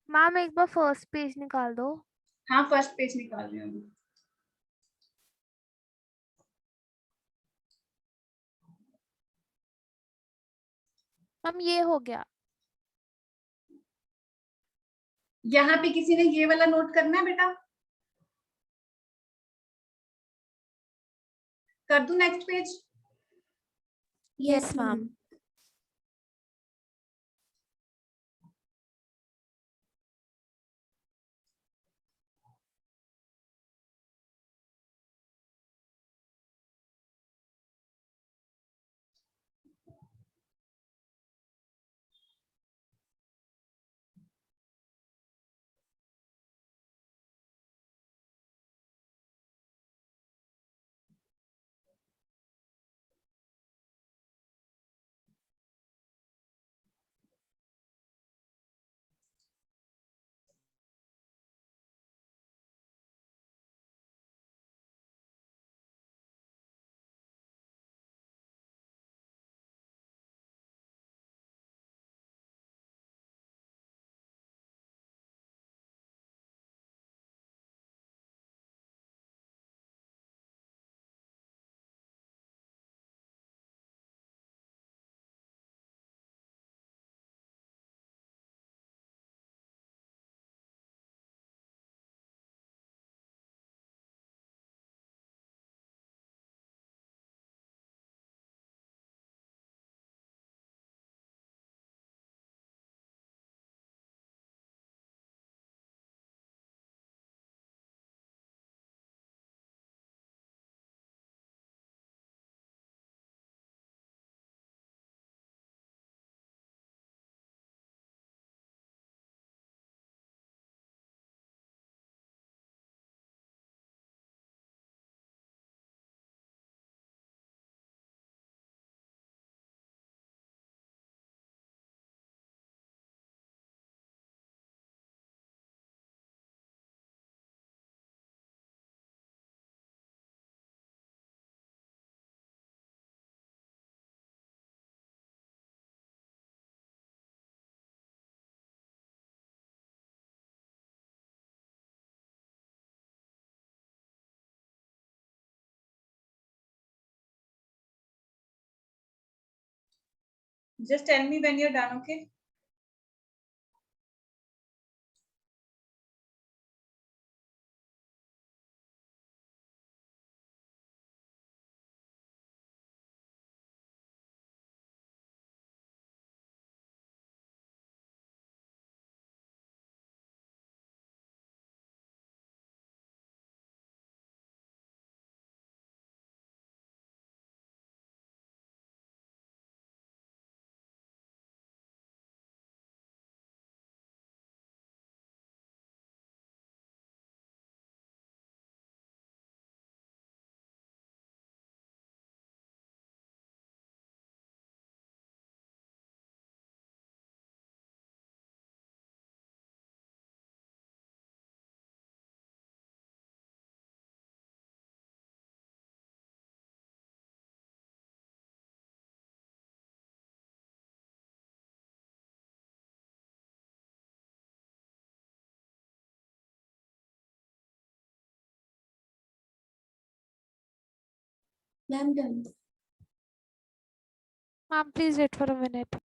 मैम एक बार फर्स्ट पेज निकाल दो. हाँ, फर्स्ट पेज निकाल रही हूँ. मैम ये हो गया. यहाँ पे किसी ने ये वाला नोट करना है बेटा? कर दूं next page? Yes, ma'am. Just tell me when you're done, okay? Ma'am done. Ma'am, please wait for a minute.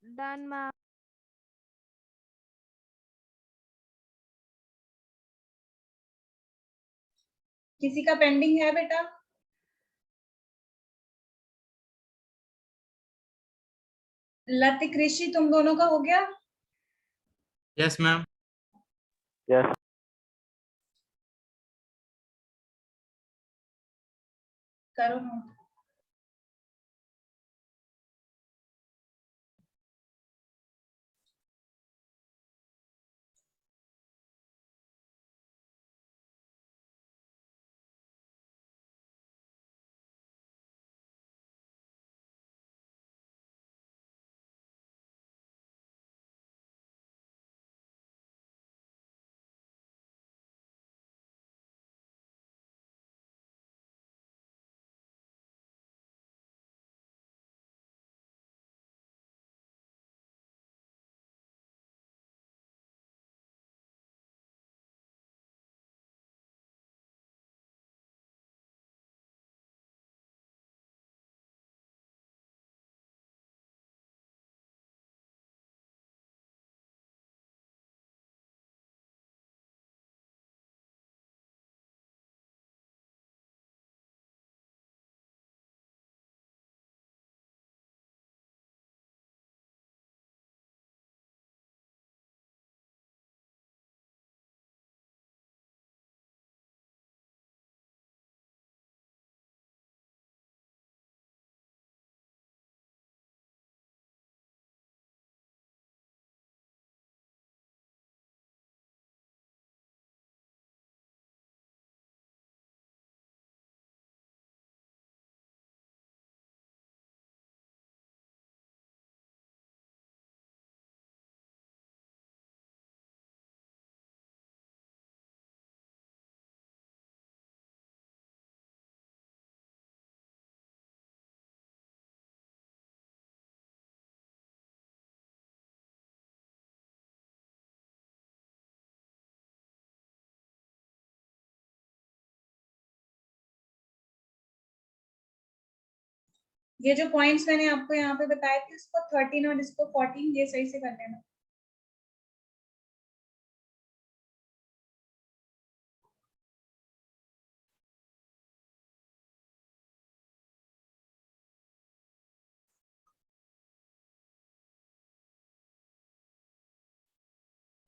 Done, ma'am. किसी का पेंडिंग है बेटा? लतिक ऋषि तुम दोनों का हो गया? Yes ma'am. Yes. करो नोट। ये जो पॉइंट्स मैंने आपको यहाँ पे बताए थे, इसको 13 और इसको 14 ये सही से कर लेना।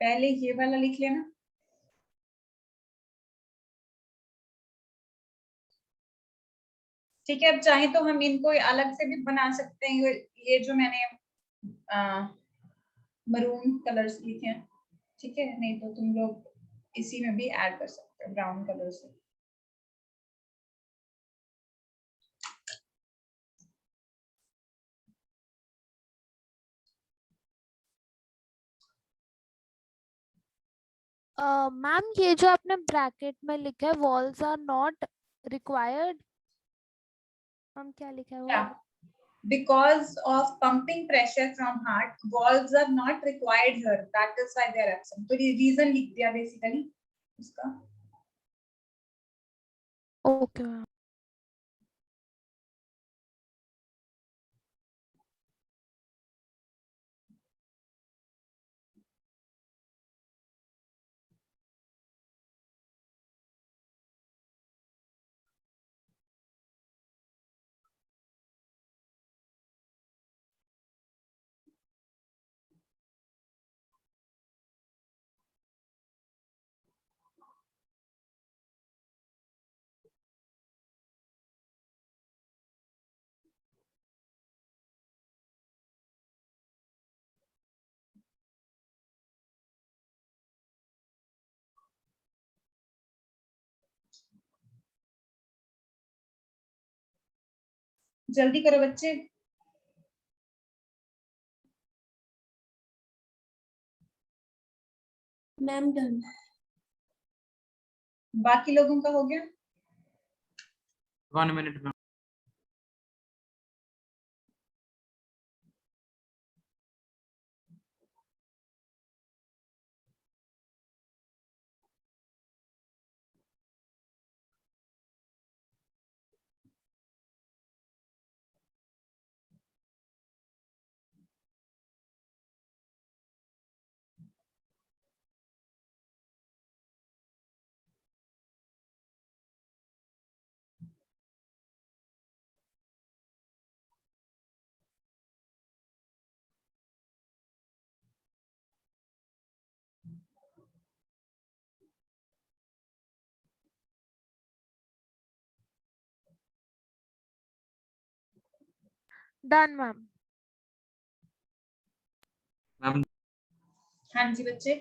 पहले ये वाला लिख लेना। ठीक है, अब चाहे तो हम इनको अलग से भी बना सकते हैं। ये जो मैंने मरून कलर्स लिखे हैं, ठीक है, नहीं तो तुम लोग इसी में भी ऐड कर सकते हो ब्राउन कलर से। मैम ये जो आपने ब्रैकेट में लिखा है walls are not required, ma'am क्या लिखा है वो? Yeah. Because of pumping pressure from heart, valves are not required here. That is why they are absent. तो reason लिख दिया basically उसका. Okay ma'am. जल्दी करो बच्चे. Ma'am done. बाकी लोगों का हो गया? 1 minute में. Done ma'am. मैम हाँ जी बच्चे.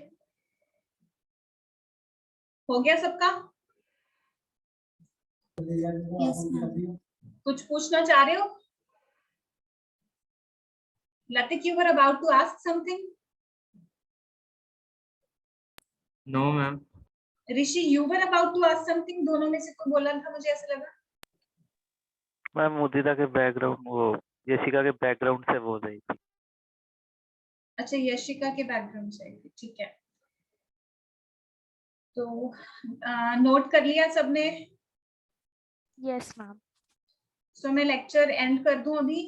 हो गया सबका? Yes ma'am. कुछ पूछना चाह रहे हो? Latik, you were about to ask something. No ma'am. Rishi, you were about to ask something. दोनों में से कोई बोला था, मुझे ऐसा लगा. मैम मुदिता के बैकग्राउंड वो यशिका के बैकग्राउंड से बोल रही थी. अच्छा, यशिका के बैकग्राउंड से. ठीक है. तो नोट कर लिया सबने? Yes ma'am. सो मैं लेक्चर एंड कर दूं अभी?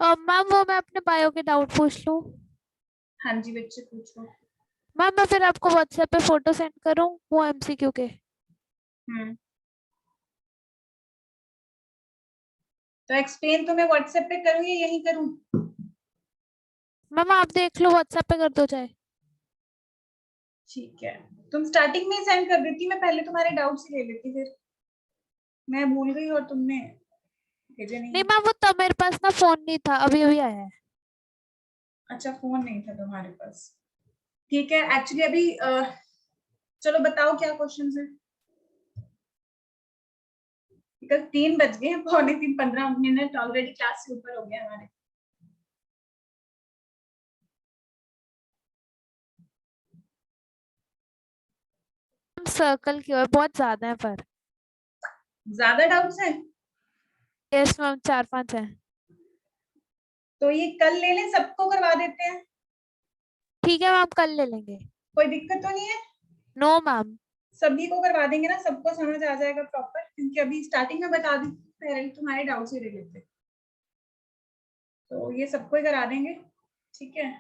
मैम वो मैं अपने बायो के डाउट पूछ लूं? हाँ जी बच्चे पूछो. मैम मैं फिर आपको व्हाट्सएप पे फोटो सेंड करूं वो एमसीक्यू के? तो एक्सप्लेन तो मैं व्हाट्सएप पे करूं या यहीं करूं? मैम आप देख लो, व्हाट्सएप पे कर दो चाहे. ठीक है. तुम स्टार्टिंग में ही सेंड कर देती, मैं पहले तुम्हारे डाउट्स ही ले लेती, फिर मैं भूल गई और तुमने भेजे नहीं नहीं. मैम वो तब मेरे पास ना फोन नहीं था, अभी अभी आया है. अच्छा, फोन नहीं था तुम्हारे पास. ठीक है. एक्चुअली अभी चलो बताओ क्या क्वेश्चंस हैं. बिकॉज 3 बज गए हैं, 2:45, 15 मिनट ऑलरेडी क्लास से ऊपर हो गया हमारे. सर्कल की ओर बहुत ज्यादा है पर. ज्यादा डाउट्स हैं? यस मैम 4-5 है. तो ये कल ले लें, सबको करवा देते हैं. ठीक है मैम कल ले लेंगे. कोई दिक्कत तो नहीं है? No ma'am. सभी को करवा देंगे ना, सबको समझ आ जाएगा प्रॉपर, क्योंकि अभी स्टार्टिंग में बता दी पहले तुम्हारे डाउट्स ही रिलेटेड. तो ये सबको ही करा देंगे. ठीक है.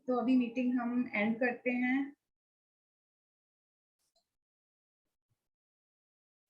तो अभी मीटिंग हम एंड करते हैं.